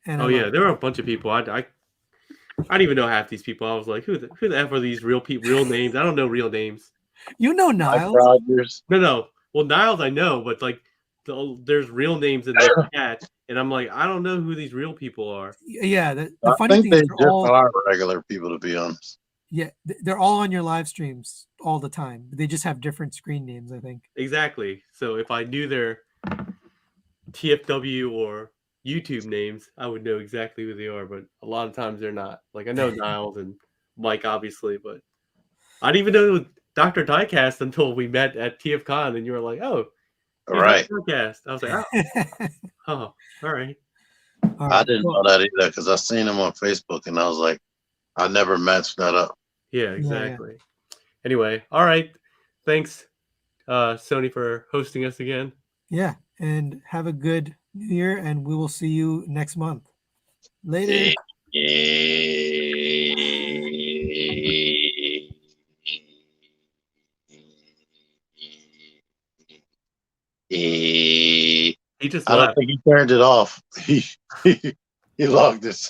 S2: And
S3: Oh yeah, there were a bunch of people. I didn't even know half these people. I was like, who the F are these real names? I don't know real names.
S2: You know
S1: Mike
S2: Niles.
S1: Rogers.
S3: No. Well, Niles I know, but like there's real names in the chat, and I'm like, I don't know who these real people are.
S2: Yeah, the
S1: I
S2: funny
S1: think
S2: thing
S1: they
S2: is
S1: just
S2: they're all
S1: are regular people, to be honest.
S2: yeah, they're all on your live streams all the time. They just have different screen names, I think.
S3: Exactly. So if I knew their TFW or YouTube names, I would know exactly who they are. But a lot of times they're not. Like I know Niles and Mike, obviously, but I didn't even know it was Dr. Diecast until we met at TFCon, and you were like, "Oh,
S1: All right.
S3: Diecast." I was like, "Oh, all right."
S1: I didn't know that either because I seen him on Facebook and I was like, I never matched that up.
S3: Yeah, exactly. Anyway, all right. Thanks, Sony, for hosting us again.
S2: Yeah, and have a good New Year, and we will see you next month. Later.
S3: He just
S1: I don't
S3: left.
S1: think he turned it off. He logged his